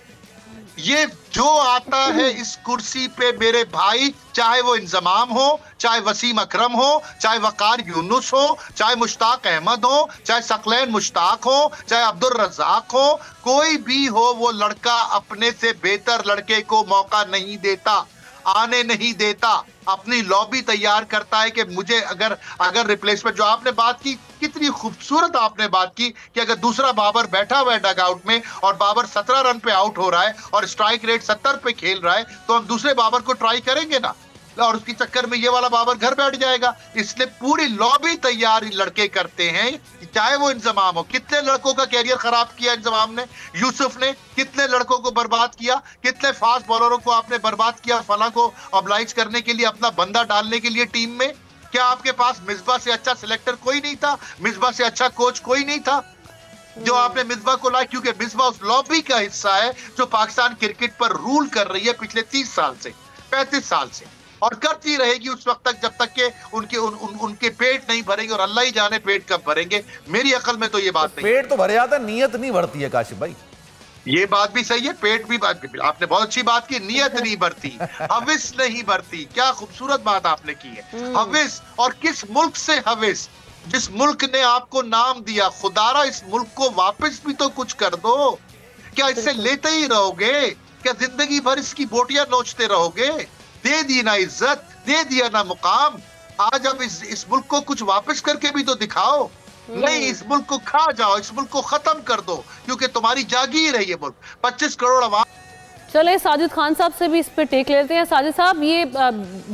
ये जो आता है इस कुर्सी पे मेरे भाई, चाहे वो इंजमाम हो, चाहे वसीम अकरम हो, चाहे वकार यूनुस हो, चाहे मुश्ताक अहमद हो, चाहे सकलैन मुश्ताक हो, चाहे अब्दुल रज़ाक हो, कोई भी हो, वो लड़का अपने से बेहतर लड़के को मौका नहीं देता, आने नहीं देता, अपनी लॉबी तैयार करता है कि मुझे अगर रिप्लेसमेंट, जो आपने बात की, कितनी खूबसूरत आपने बात की कि अगर दूसरा बाबर बैठा हुआ है डगआउट में और बाबर 17 रन पे आउट हो रहा है और स्ट्राइक रेट 70 पे खेल रहा है, तो हम दूसरे बाबर को ट्राई करेंगे ना, और उसके चक्कर में ये वाला बाबर घर बैठ जाएगा। इसलिए पूरी लॉबी तैयार लड़के करते हैं, चाहे वो इंजमाम हो। कितने लड़कों का कैरियर खराब किया इंजमाम ने, यूसुफ ने, कितने लड़कों को बर्बाद किया, कितने फास्ट बॉलरों को आपने बर्बाद किया फला को ऑब्लाइज करने के लिए, अपना बंदा डालने के लिए टीम में। क्या आपके पास मिसबा से अच्छा सिलेक्टर कोई नहीं था? मिसबा से अच्छा कोच कोई नहीं था? जो आपने मिसबा को लाया, क्योंकि मिसबा उस लॉबी का हिस्सा है जो पाकिस्तान क्रिकेट पर रूल कर रही है पिछले 30 साल से, 35 साल से, और करती रहेगी उस वक्त तक जब तक के उनके पेट नहीं भरेंगे, और अल्लाह ही जाने पेट कब भरेंगे। मेरी अकल में तो ये बात नहीं। पेट तो भरे जाता है, नीयत नहीं भरती है काशिफ भाई। ये बात भी सही है, पेट भी आपने बहुत अच्छी बात की, नीयत नहीं भरती, हविस नहीं भरती। क्या खूबसूरत बात आपने की है। हविस, और किस मुल्क से हविस? जिस मुल्क ने आपको नाम दिया। खुदारा इस मुल्क को वापस भी तो कुछ कर दो। क्या इससे लेते ही रहोगे? क्या जिंदगी भर इसकी बोटियां नोचते रहोगे? दे दी ना इज्जत, दे दिया ना मुकाम। आज अब इस मुल्क को कुछ वापस करके भी तो दिखाओ। नहीं, इस मुल्क को खा जाओ, इस मुल्क को खत्म कर दो, क्योंकि तुम्हारी जागीर है ये मुल्क। 25 करोड़ आवाम। चले साजिद खान साहब से भी इस पे टेक लेते हैं। साजिद साहब, ये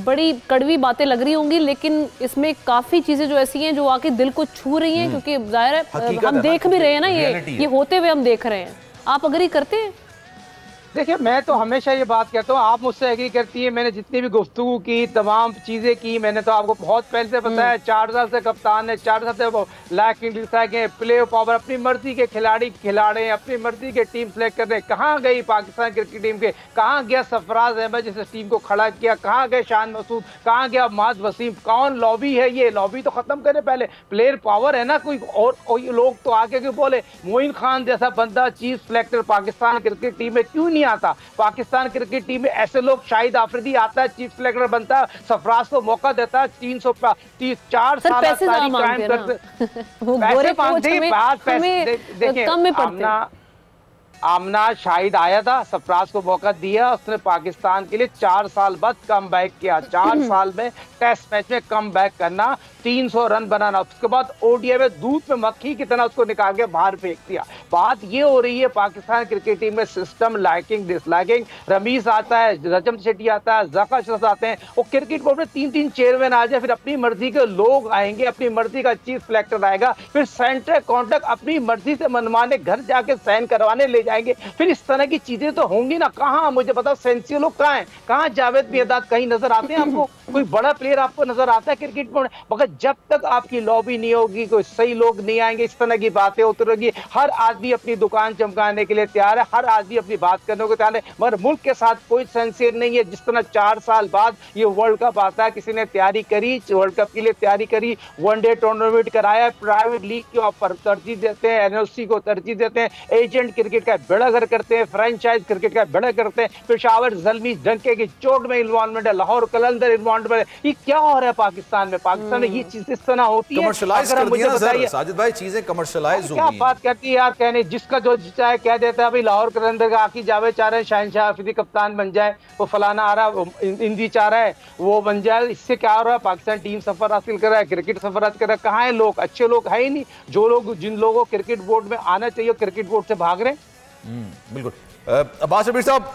बड़ी कड़वी बातें लग रही होंगी, लेकिन इसमें काफी चीजें जो ऐसी हैं जो आके दिल को छू रही हैं, क्योंकि जाहिर है हम देख भी रहे हैं ना, ये होते हुए हम देख रहे हैं। आप अग्री करते हैं? देखिए, मैं तो हमेशा ये बात कहता हूँ, आप मुझसे एग्री करती है। मैंने जितनी भी गुफ्तगू की, तमाम चीज़ें की, मैंने तो आपको बहुत पहले से बताया। 4 साल से कप्तान है, 4 साल से लैकिंग प्ले पावर, अपनी मर्जी के खिलाड़ी खिलाड़े, अपनी मर्जी के टीम सेलेक्ट कर रहे हैं। कहाँ गई पाकिस्तान क्रिकेट टीम के? कहाँ गया सरफराज अहमद जिस टीम को खड़ा किया? कहाँ गए शान मसूद? कहाँ गया माज वसीम? कौन लॉबी है ये? लॉबी तो खत्म करे पहले। प्लेयर पावर है ना कोई, और लोग तो आके क्यों बोले? मोइन खान जैसा बंदा chief selector Pakistan cricket team में क्यों नहीं आता? पाकिस्तान क्रिकेट टीम में ऐसे लोग, शाहिद आफरीदी आता है, चीफ सेलेक्टर बनता है, सरफराज को मौका देता है, 304 साल पैसे मांगते हैं। आमना शाहिद आया था, सरफराज को मौका दिया, उसने पाकिस्तान के लिए 4 साल बाद कम बैक किया। 4 साल में टेस्ट मैच में कम बैक करना, 300 रन बनाना, उसके बाद ओडीआई में दूध में मक्खी की तरह उसको निकाल के बाहर फेंक दिया। बात ये हो रही है पाकिस्तान क्रिकेट टीम में सिस्टम, लाइकिंग डिसलाइकिंग। रमीज आता है, रजम शेट्टी आता है, ज़फ़र अशरफ आते हैं, वो क्रिकेट बोर्ड में 3-3 चेयरमैन आ जाए, फिर अपनी मर्जी के लोग आएंगे, अपनी मर्जी का चीफ सेलेक्टर आएगा, फिर सेंटर कॉन्ट्रैक्ट अपनी मर्जी से मनवाने, घर जाके साइन करवाने ले जाएंगे। फिर इस तरह की चीजें तो होंगी ना। कहाँ, मुझे बताओ, सेंसियो लोग कहाँ हैं? कहाँ जावेद मियादाद कहीं नजर आते हैं आपको? कोई बड़ा प्लेयर आपको नजर आता है क्रिकेट में? मगर जब तक आपकी लॉबी नहीं होगी, कोई सही लोग नहीं आएंगे, इस तरह की बातें होती रहेगी। हर आदमी अपनी दुकान चमकाने के लिए तैयार है, हर आदमी अपनी बात करने को तैयार है, मगर मुल्क के साथ कोई सेंसियर नहीं है। जिस तरह 4 साल बाद ये वर्ल्ड कप आता है, किसी ने तैयारी करी, वर्ल्ड कप के लिए तैयारी करी, वनडे टूर्नामेंट कराया, प्राइवेट लीग के ऑफर तरजीह देते हैं, एनओसी को तरजीह देते हैं, एजेंट क्रिकेट का बेड़ागर करते हैं, फ्रेंचाइज क्रिकेट का बेड़ा करते हैं, पेशावर जल्मी डंके की चोट में इन्वॉल्वमेंट है, लाहौर कलंदर इन्वॉल्वमेंट है। ये क्या हो रहा है पाकिस्तान में? पाकिस्तान में ये चीज इस तरह होती है। कमर्शियलाइज कर दिया ना सर साजिद भाई, चीजें कमर्शियलाइज हो गई। क्या बात करती है यार, कहने जिसका जो चाहे कह देता है। भाई लाहौर कलंदर का आकी जावेद चाह रहे हैं शहनशाह आफरीदी कप्तान बन जाए, वो फलाना आ रहा है, इंदी चाह रहा है वो बन जाए। इससे क्या हो रहा है? पाकिस्तान टीम सफर हासिल कर रहा है, क्रिकेट सफर हासिल कर रहा है। कहाँ है लोग? अच्छे लोग है ही नहीं। जो लोग, जिन लोगों को क्रिकेट बोर्ड में आना चाहिए, क्रिकेट बोर्ड से भाग रहे हैं। बिल्कुल। अब्बास शब्बीर साहब,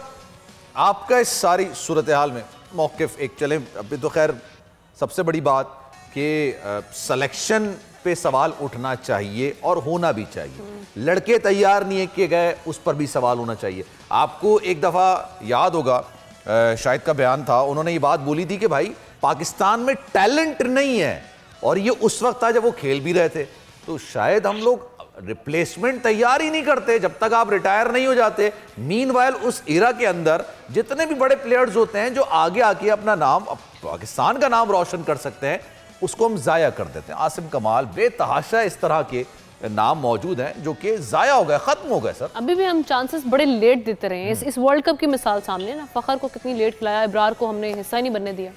आपका इस सारी सूरत हाल में मौक़िफ़ एक चले। अभी तो खैर सबसे बड़ी बात कि सिलेक्शन पे सवाल उठना चाहिए और होना भी चाहिए। लड़के तैयार नहीं है किए गए, उस पर भी सवाल होना चाहिए। आपको एक दफ़ा याद होगा, शाहिद का बयान था, उन्होंने ये बात बोली थी कि भाई पाकिस्तान में टैलेंट नहीं है, और ये उस वक्त था जब वो खेल भी रहे थे। तो शायद हम लोग रिप्लेसमेंट तैयार ही नहीं करते जब तक आप रिटायर नहीं हो जाते। मीनवाइल उस एरा के अंदर जितने भी बड़े प्लेयर्स होते हैं जो आगे आके अपना नाम, पाकिस्तान का नाम रोशन कर सकते हैं, उसको हम जाया कर देते हैं। आसिम कमाल, बेतहाशा इस तरह के नाम मौजूद हैं जो कि जाया हो गए, खत्म हो गए। सर अभी भी हम चांसेस बड़े लेट देते रहे हैं। इस वर्ल्ड कप की मिसाल सामने ना, फखर को कितनी लेट खिलाया, इब्रार को हमने हिस्सा ही नहीं बनने दिया।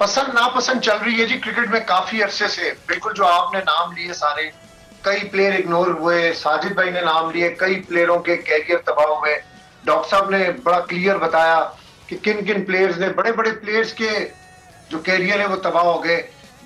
पसंद नापसंद चल रही है जी क्रिकेट में काफी अरसे से। बिल्कुल जो आपने नाम लिए सारे, कई प्लेयर इग्नोर हुए, साजिद भाई ने नाम लिए, कई प्लेयरों के कैरियर तबाह हुए। डॉक्टर साहब ने बड़ा क्लियर बताया कि किन किन प्लेयर्स ने, बड़े बड़े प्लेयर्स के जो कैरियर है वो तबाह हो गए।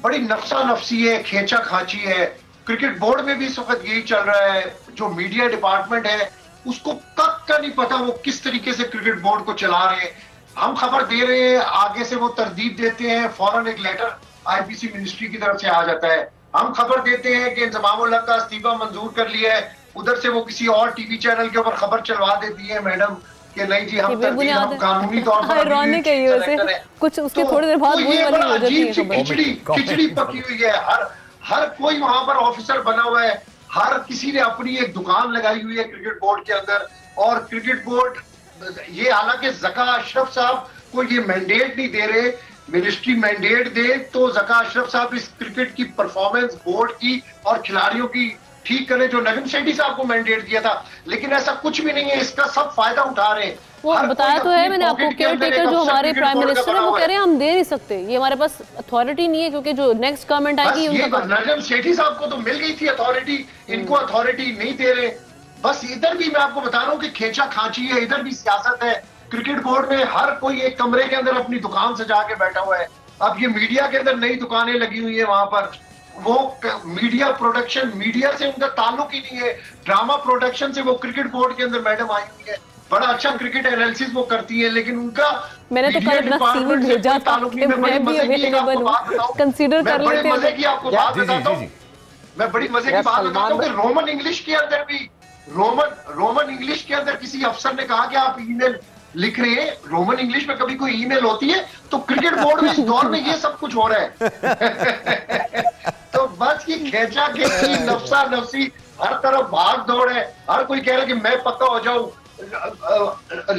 बड़ी नफसा नफसी है, खेचा खाची है। क्रिकेट बोर्ड में भी इस वक्त यही चल रहा है। जो मीडिया डिपार्टमेंट है उसको कब का नहीं पता वो किस तरीके से क्रिकेट बोर्ड को चला रहे हैं। हम खबर दे रहे हैं, आगे से वो तरदीद देते हैं, फौरन एक लेटर आईपीसी मिनिस्ट्री की तरफ से आ जाता है। हम खबर देते हैं कि इंजमामुल हक का इस्तीफा मंजूर कर लिया है, उधर से वो किसी और टीवी चैनल के ऊपर खबर चलवा देती है मैडम कि नहीं जी हम कानूनी तौर पर कुछ उसके थोड़ी देर बाद खिचड़ी पकी हुई है। हर कोई वहां पर ऑफिसर बना हुआ है, हर किसी ने अपनी एक दुकान लगाई हुई है क्रिकेट बोर्ड के अंदर। और क्रिकेट बोर्ड ये, हालांकि ज़का अशरफ साहब को ये मैंडेट नहीं दे रहे, मिनिस्ट्री मैंडेट दे तो ज़का अशरफ साहब इस क्रिकेट की परफॉर्मेंस बोर्ड की और खिलाड़ियों की ठीक करें, जो नजम सेठी साहब को मैंडेट दिया था। लेकिन ऐसा कुछ भी नहीं है, इसका सब फायदा उठा रहे हैं। वो बताया तो है मैंने आपको, केयर टेकर जो हमारे प्राइम मिनिस्टर है वो कह रहे हैं हम दे नहीं सकते, ये हमारे पास अथॉरिटी नहीं है, क्योंकि जो नेक्स्ट गवर्नमेंट आएगी उनका। नजम सेठी साहब को तो मिल गई थी अथॉरिटी, इनको अथॉरिटी नहीं दे रहे। बस इधर भी मैं आपको बता रहा हूँ कि खेचा खांची है, इधर भी सियासत है। क्रिकेट बोर्ड में हर कोई एक कमरे के अंदर अपनी दुकान सजा के बैठा हुआ है। अब ये मीडिया के अंदर नई दुकानें लगी हुई है, वहां पर वो मीडिया प्रोडक्शन, मीडिया से उनका ताल्लुक ही नहीं है। ड्रामा प्रोडक्शन से वो क्रिकेट बोर्ड के अंदर मैडम आई हुई है, बड़ा अच्छा क्रिकेट एनालिसिस वो करती है, लेकिन उनका मैंने तो कल अपना सीवी भेजा था कि मैं भी अवेलेबल हूं, कंसीडर कर लेते हैं। मजे की आपको बात बताता हूं, मैं बड़ी मजे की बात बताता हूं कि रोमन इंग्लिश के अंदर भी, रोमन इंग्लिश के अंदर किसी अफसर ने कहा कि आप ईमेल लिख रहे हैं, रोमन इंग्लिश में कभी कोई ईमेल होती है? तो क्रिकेट बोर्ड में इस दौर में ये सब कुछ हो रहा है। तो बस ये खेचा खेची, नफसा नफसी, हर तरफ भाग दौड़ है। हर कोई कह रहा है कि मैं पक्का हो जाऊं।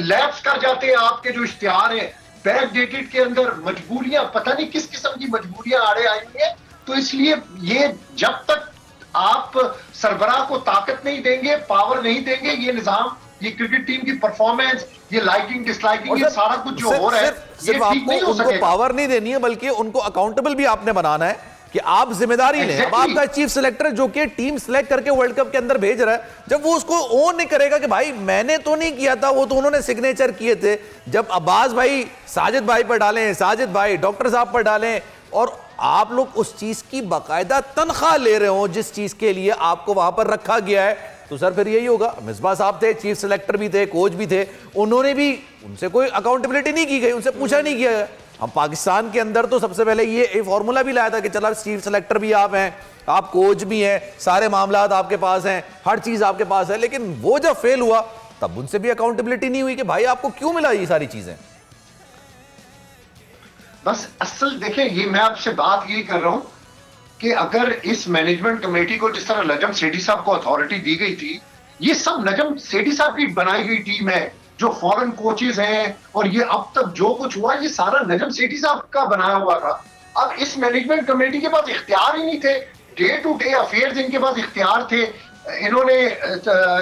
लैप्स कर जाते हैं आपके जो इश्तिहार है, बैक डेटेड के अंदर मजबूरियां, पता नहीं किस किस्म की मजबूरियां आड़े आई हुई है। तो इसलिए ये जब तक आप सरबराह को ताकत नहीं देंगे, पावर नहीं देंगे, ये निजाम, ये क्रिकेट टीम की परफॉर्मेंस, ये लाइकिंग डिसलाइकिंग, ये सारा कुछ जो हो रहा है, ये ठीक नहीं हो सकेगा। उनको पावर नहीं देनी है, बल्कि उनको अकाउंटेबल भी आपने बनाना है कि आप जिम्मेदारी लें। अब आपका चीफ सिलेक्टर जो कि टीम सिलेक्ट करके वर्ल्ड कप के अंदर भेज रहा है, जब वो उसको ओन नहीं करेगा कि भाई मैंने तो नहीं किया था, वो तो उन्होंने सिग्नेचर किए थे। जब अब्बास भाई साजिद भाई पर डालें, साजिद भाई डॉक्टर साहब पर डालें, और आप लोग उस चीज की बाकायदा तनख्वाह ले रहे हो जिस चीज के लिए आपको वहां पर रखा गया है, तो सर फिर यही होगा। मिसबा साहब थे, चीफ सिलेक्टर भी थे, कोच भी थे, उन्होंने भी, उनसे कोई अकाउंटेबिलिटी नहीं की गई, उनसे पूछा नहीं किया गया। हम पाकिस्तान के अंदर तो सबसे पहले ये फॉर्मूला भी लाया था कि चला चीफ सिलेक्टर भी आप हैं, आप कोच भी हैं, सारे मामला आपके पास हैं, हर चीज आपके पास है। लेकिन वो जब फेल हुआ तब उनसे भी अकाउंटेबिलिटी नहीं हुई कि भाई आपको क्यों मिला ये सारी चीजें। बस असल देखें, ये मैं आपसे बात यही कर रहा हूं कि अगर इस मैनेजमेंट कमेटी को जिस तरह नजम सेठी साहब को अथॉरिटी दी गई थी, ये सब नजम सेठी साहब की बनाई गई टीम है, जो फॉरेन कोचेस हैं, और ये अब तक जो कुछ हुआ ये सारा नजम सेठी साहब का बनाया हुआ था। अब इस मैनेजमेंट कमेटी के पास इख्तियार ही नहीं थे, डे टू डे अफेयर्स इनके पास इख्तियार थे। इन्होंने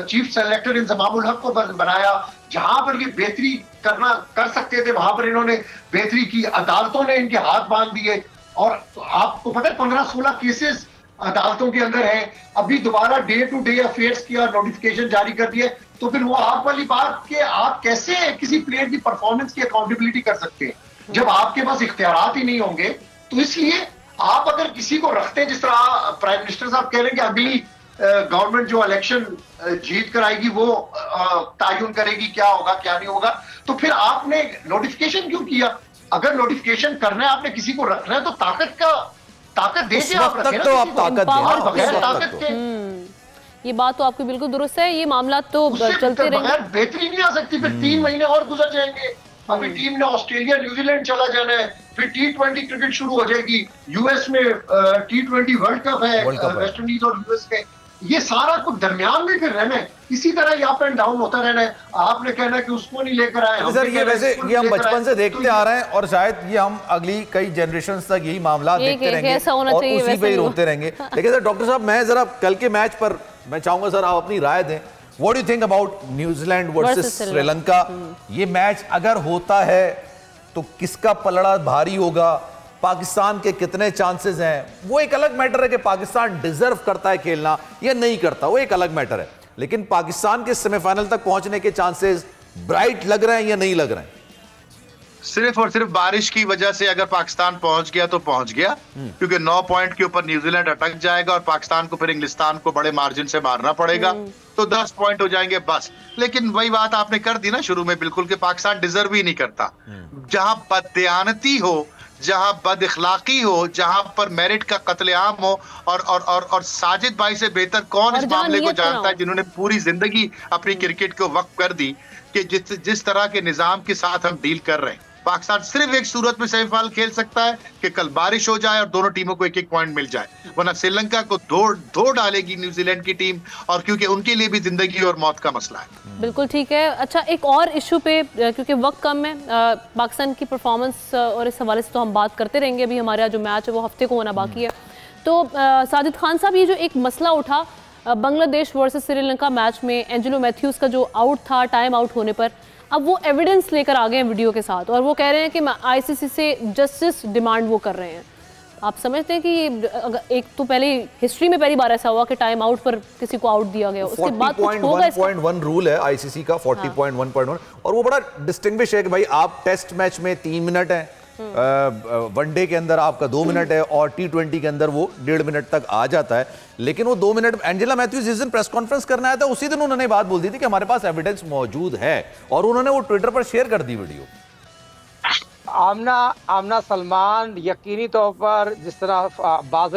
चीफ सेलेक्टर इंजमामुल हक को बनाया, जहां पर ये बेहतरी कर सकते थे वहां पर इन्होंने बेहतरी की। अदालतों ने इनके हाथ बांध दिए, और आपको पता है 15-16 केसेस अदालतों के अंदर है। अभी दोबारा डे टू डे अफेयर्स की नोटिफिकेशन जारी कर दिए। तो फिर वो आप वाली बात कि आप कैसे किसी प्लेयर की परफॉर्मेंस की अकाउंटेबिलिटी कर सकते हैं जब आपके पास इख्तियारात ही नहीं होंगे। तो इसलिए आप अगर किसी को रखते हैं, जिस तरह प्राइम मिनिस्टर साहब कह रहे हैं कि अगली गवर्नमेंट जो इलेक्शन जीत कर आएगी वो तयन करेगी क्या होगा क्या नहीं होगा, तो फिर आपने नोटिफिकेशन क्यों किया? अगर नोटिफिकेशन करना है, आपने किसी को रखना है, तो ताकत दीजिए। आप रखें तो आप ताकत के। ये बात तो आपकी बिल्कुल दुरुस्त है। ये मामला तो चलते रहेंगे, बेहतरी नहीं आ सकती। फिर 3 महीने और गुजर जाएंगे, अभी टीम ने ऑस्ट्रेलिया न्यूजीलैंड चला जाना है, फिर T20 क्रिकेट शुरू हो जाएगी, यूएस में T20 वर्ल्ड कप है, वेस्ट इंडीज और यूएस के, ये सारा कुछ दरमियान में फिर रहना है, इसी तरह अप एंड डाउन होता रहना है। आपने कहना है कि उसको नहीं लेकर आए सर, ये वैसे ये हम बचपन से देखते आ रहे हैं और शायद ये हम अगली कई जनरेशन तक यही मामला देखते रहेंगे और उसी पे ही रोते रहेंगे। लेकिन सर डॉक्टर साहब, मैं जरा कल के मैच पर मैं चाहूंगा सर आप अपनी राय दें। What do you think about New Zealand versus Sri Lanka? ये मैच अगर होता है तो किसका पलड़ा भारी होगा? पाकिस्तान के कितने चांसेस हैं? वो एक अलग मैटर है कि पाकिस्तान डिजर्व करता है खेलना या नहीं करता, वो एक अलग मैटर है, लेकिन पाकिस्तान के सेमीफाइनल तक पहुंचने के चांसेस ब्राइट लग रहे हैं या नहीं लग रहे हैं? सिर्फ और सिर्फ बारिश की वजह से अगर पाकिस्तान पहुंच गया तो पहुंच गया, क्योंकि 9 पॉइंट के ऊपर न्यूजीलैंड अटक जाएगा और पाकिस्तान को फिर इंग्लिस्तान को बड़े मार्जिन से मारना पड़ेगा, तो 10 पॉइंट हो जाएंगे बस। लेकिन वही बात आपने कर दी ना शुरू में बिल्कुल, कि पाकिस्तान डिजर्व ही नहीं करता। जहां बददियानती हो, जहां बद इखलाकी हो, जहां पर मेरिट का कत्लेआम हो, और साजिद भाई से बेहतर कौन इस मामले को जानता है, जिन्होंने पूरी जिंदगी अपनी क्रिकेट को वक्फ कर दी कि जिस तरह के निजाम के साथ हम डील कर रहे हैं। पाकिस्तान सिर्फ एक सूरत में सेमीफाइनल खेल सकता है कि कल बारिश हो जाए और दोनों टीमों को एक-एक पॉइंट मिल जाए, वरना श्रीलंका को धो डालेगी न्यूजीलैंड की टीम, और क्योंकि उनके लिए भी जिंदगी और मौत का मसला है। बिल्कुल ठीक है। अच्छा, एक और इशू पे, क्योंकि वक्त कम है, पाकिस्तान की परफॉर्मेंस और इस हवाले से तो हम बात करते रहेंगे, अभी हमारा जो मैच है वो हफ्ते को होना बाकी है। तो साजिद खान साहब, ये जो एक मसला उठा बांग्लादेश वर्सेस श्रीलंका मैच में, एंजेलो मैथ्यूज का जो आउट था टाइम आउट होने पर, अब वो एविडेंस लेकर आ गए हैं वीडियो के साथ और वो कह रहे हैं कि आईसीसी से जस्टिस डिमांड वो कर रहे हैं। आप समझते हैं कि ये एक तो पहले हिस्ट्री में पहली बार ऐसा हुआ कि टाइम आउट पर किसी को आउट दिया गया, उसके बाद कुछ होगा? 40.1 रूल है आईसीसी का, 40.1.1, और वो बड़ा डिस्टिंग्विश है कि भाई आप टेस्ट मैच में 3 मिनट है, वनडे के अंदर आपका 2 मिनट है, और T20 के अंदर वो 1.5 मिनट तक आ जाता है। लेकिन वो 2 मिनट, एंजेला मैथ्यूज जिस दिन प्रेस कॉन्फ्रेंस करना आया था उसी दिन उन्होंने बात बोल दी थी कि हमारे पास एविडेंस मौजूद है, और उन्होंने वो ट्विटर पर शेयर कर दी वीडियो। आमना सलमान यकीनी तौर पर, जिस तरह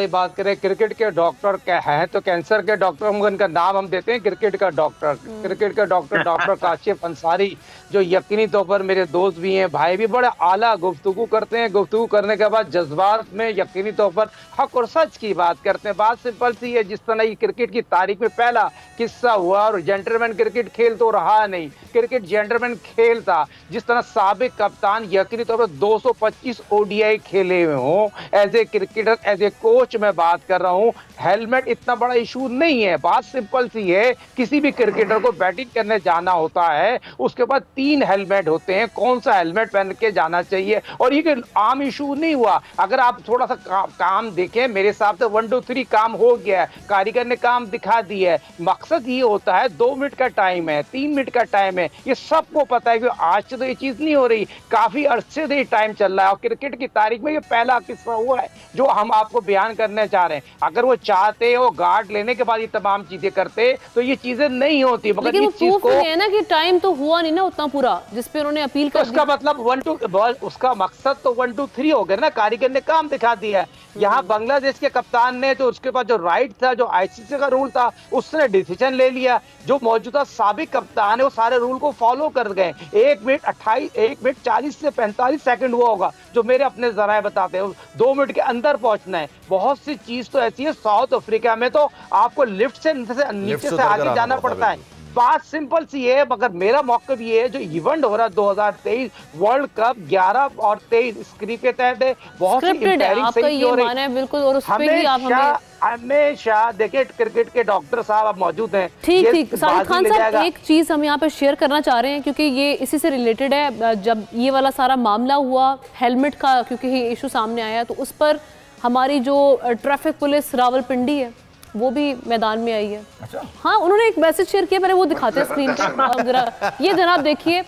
बात करें, क्रिकेट के डॉक्टर क्या हैं तो कैंसर के डॉक्टर, उनका नाम हम देते हैं क्रिकेट का डॉक्टर डॉक्टर काशिफ अंसारी, जो यकीनी तौर पर मेरे दोस्त भी हैं, भाई भी, बड़े आला गुफ्तगू करते हैं। गुफ्तगू करने के बाद जज्बात में यकीनी तौर पर हक और सच की बात करते हैं। बात सिंपल सी है, जिस तरह ये क्रिकेट की तारीख में पहला किस्सा हुआ, और जेंटलमैन क्रिकेट खेल तो रहा नहीं, क्रिकेट जेंटलमैन खेल था। जिस तरह साबिक कप्तान यकीनी तौर पर 225 ODI खेले हुए हों, as a cricketer, as a coach मैं बात कर रहा हूँ, हेलमेट इतना बड़ा इशू नहीं है। बात सिंपल सी है, किसी भी क्रिकेटर को बैटिंग करने जाना होता है, उसके बाद 3 हेलमेट होते हैं, कौन सा हेलमेट पहन के जाना चाहिए, और ये आम इशू नहीं हुआ। अगर आप थोड़ा सा काम देखें, मेरे हिसाब से 1 2 3 काम हो गया है, कारीगर ने काम दिखा दिया है। मकसद ये होता है 2 मिनट का टाइम है, 3 मिनट का टाइम है, ये सबको पता है कि आज से तो ये चीज नहीं हो रही, काफी अरसे से टाइम चल रहा है, और क्रिकेट की तारीख में ये पहला किस्सा हुआ है जो हम आपको बयान करने चाह रहे हैं। अगर वो चाहते हो गार्ड लेने के बाद ये तमाम चीजें करते तो ये चीजें नहीं होती, मगर लेकिन इस चीज को है ना कि टाइम तो हुआ नहीं ना उतना पूरा जिस पे उन्होंने अपील कर, उसका मतलब 1 2, उसका मकसद तो 1 2 3 हो गया ना, कारीगर ने काम दिखा दिया। यहाँ बांग्लादेश के कप्तान ने तो उसके बाद जो राइट था, जो आईसीसी का रूल था, उसने डिसीजन ले लिया। जो मौजूदा साबिक कप्तान है वो सारे रूल को फॉलो कर गए। 1 मिनट 40 से 45 सेकंड हुआ होगा, जो मेरे अपने जराए बताते हैं, 2 मिनट के अंदर पहुंचना है। बहुत सी चीज तो ऐसी है, साउथ अफ्रीका में तो आपको लिफ्ट से नीचे से आगे जाना पड़ता है। बात सिंपल सी है, मगर मेरा मौक़िफ़ ये है, जो इवेंट हो रहा है 2023 वर्ल्ड कप 11 और 23 स्क्रिप्ट के तहत है, बहुत सी इंपायरिंग सही हो रही है बिल्कुल, और उस पे भी आप हमेशा देखिए, क्रिकेट के डॉक्टर साहब आप मौजूद हैं। ठीक साजिद खान साहब, एक चीज हम यहाँ पे शेयर करना चाह रहे हैं, क्योंकि ये इसी से रिलेटेड है। जब ये वाला सारा मामला हुआ हेलमेट का, क्योंकि ये इशू सामने आया, तो उस पर हमारी जो ट्रैफिक पुलिस रावलपिंडी है वो भी मैदान में आई है। अच्छा? हाँ, उन्होंने एक मैसेज शेयर किया, पहले वो दिखाते हैं स्क्रीन पर जरा, ये जनाब देखिए,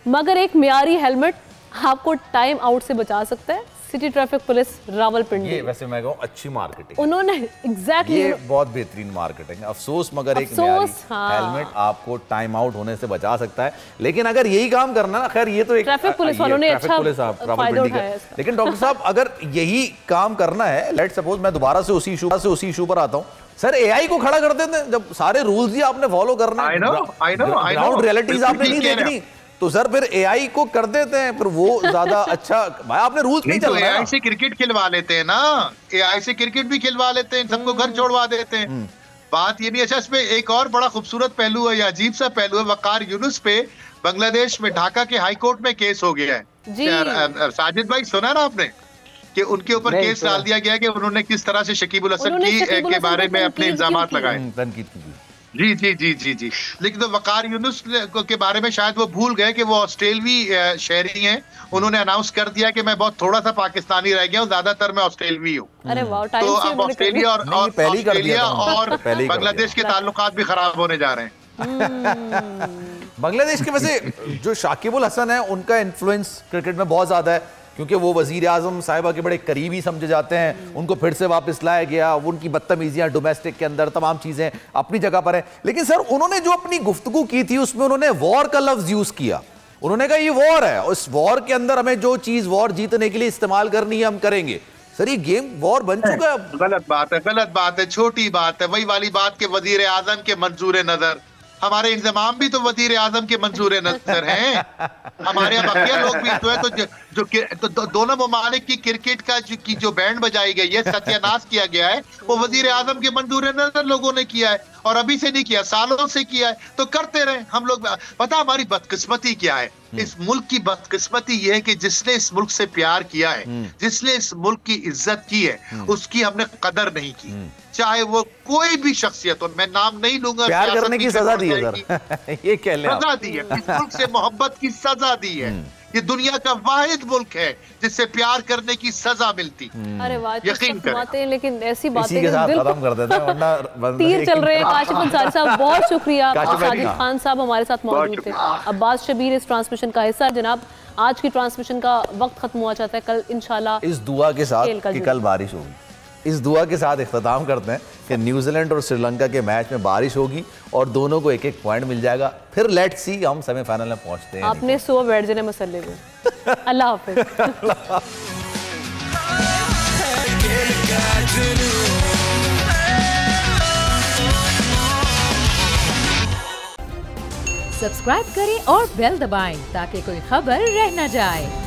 मगर एक मियारी हेलमेट आपको टाइम आउट से बचा सकता है। सिटी ट्रैफिक पुलिस रावलपिंडी, ये वैसे मैं कहूँ अच्छी मार्केटिंग उन्होंने एग्जैक्टली, ये बहुत बेहतरीन मार्केटिंग। अफसोस मगर एक हेलमेट आपको टाइम आउट होने से बचा सकता है, लेकिन अगर यही काम करना ना, खैर ये तो एक ट्रैफिक पुलिस वालों ने अच्छा फायदा उठाया। लेकिन डॉक्टर साहब, अगर यही काम करना है, लेट्स सपोज मैं दोबारा से उसी इशू पर आता हूँ, सर एआई को खड़ा कर देते हैं, जब सारे रूल्स ही आपने फॉलो करना है, ग्राउंड रियलिटीज आपने नहीं देखनी, तो सर फिर एआई को कर देते हैं, फिर वो ज्यादा अच्छा। भाई आपने रूल्स नहीं चल रहा है। एआई से क्रिकेट खिलवा लेते हैं ना, एआई से क्रिकेट भी खिलवा लेते हैं, सबको घर छोड़वा देते हैं। बात ये नहीं। अच्छा, इसमें एक और बड़ा खूबसूरत पहलू है या अजीब सा पहलू है, वकार यूनुस पे बांग्लादेश में ढाका के हाई कोर्ट में केस हो गया है। साजिद भाई सुना ना आपने कि उनके ऊपर केस डाल दिया गया कि उन्होंने किस तरह से शकीबुल हसन के बारे में अपने इल्जाम लगाए। जी जी जी जी जी। लेकिन तो वकार यूनुस के बारे में शायद वो भूल गए कि वो ऑस्ट्रेलवी शहरी हैं। उन्होंने अनाउंस कर दिया कि मैं बहुत थोड़ा सा पाकिस्तानी रह गया हूँ, ज्यादातर मैं ऑस्ट्रेलवी हूँ। तो अब ऑस्ट्रेलिया और बांग्लादेश के ताल्लुकात भी खराब होने जा रहे हैं। बांग्लादेश के वैसे जो शाकिबुल हसन है उनका इन्फ्लुएंस क्रिकेट में बहुत ज्यादा है, क्योंकि वो वजीर आजम साहिबा के बड़े करीबी समझे जाते हैं। उनको फिर से वापस लाया गया, उनकी बदतमीजियां डोमेस्टिक के अंदर तमाम चीजें अपनी जगह पर हैं। लेकिन सर उन्होंने जो अपनी गुफ्तगू की थी उसमें उन्होंने वॉर का लफ्ज यूज किया। उन्होंने कहा ये वॉर है, उस वॉर के अंदर हमें जो चीज वॉर जीतने के लिए इस्तेमाल करनी है हम करेंगे। सर ये गेम वॉर बन चुका है। गलत बात है, छोटी बात है। वही वाली बात के वजीर आजम के मंजूर नजर, हमारे इंतजाम भी तो वजीर आजम के मंजूर नजर हैं। हमारे यहाँ बाकी लोग भी तो है, तो दोनों ममालिक की क्रिकेट का जो बैंड बजाई गई है, सत्यानाश किया गया है, वो वजीर आजम के मंजूर नजर लोगों ने किया है। और अभी से नहीं किया, सालों से किया है, तो करते रहे हम लोग। पता हमारी बदकिस्मती क्या है? इस मुल्क की बदकिस्मती यह है कि जिसने इस मुल्क से प्यार किया है, जिसने इस मुल्क की इज्जत की है, उसकी हमने कदर नहीं की। चाहे वो कोई भी शख्सियत हो, मैं नाम नहीं लूंगा। प्यार करने की सजा दी है सर। ये कह लें, सजा दी है, इस मुल्क से मोहब्बत की सजा दी है। ये दुनिया का वाहिद मुल्क है जिससे प्यार करने की सजा मिलती। अरे वाह, यकीन करें। लेकिन ऐसी बातें के साथ खत्म कर देते हैं, वरना तीर चल रहे हैं। काशिफ अंसारी साहब बहुत शुक्रिया। साजिद खान साहब हमारे साथ मौजूद थे। अब्बास शबीर इस ट्रांसमिशन का हिस्सा। जनाब आज की ट्रांसमिशन का वक्त खत्म हुआ चाहता है, कल इंशाल्लाह इस दुआ के साथ कि कल बारिश होगी, इस दुआ के साथ इख्तिताम करते हैं कि न्यूजीलैंड और श्रीलंका के मैच में बारिश होगी और दोनों को एक एक पॉइंट मिल जाएगा। फिर लेट्स सी हम सेमीफाइनल में पहुंचते हैं। आपने सुबह बैठ जाने मसले में। अल्लाह हाफिज। सब्सक्राइब करें और बेल दबाएं ताकि कोई खबर रह न जाए।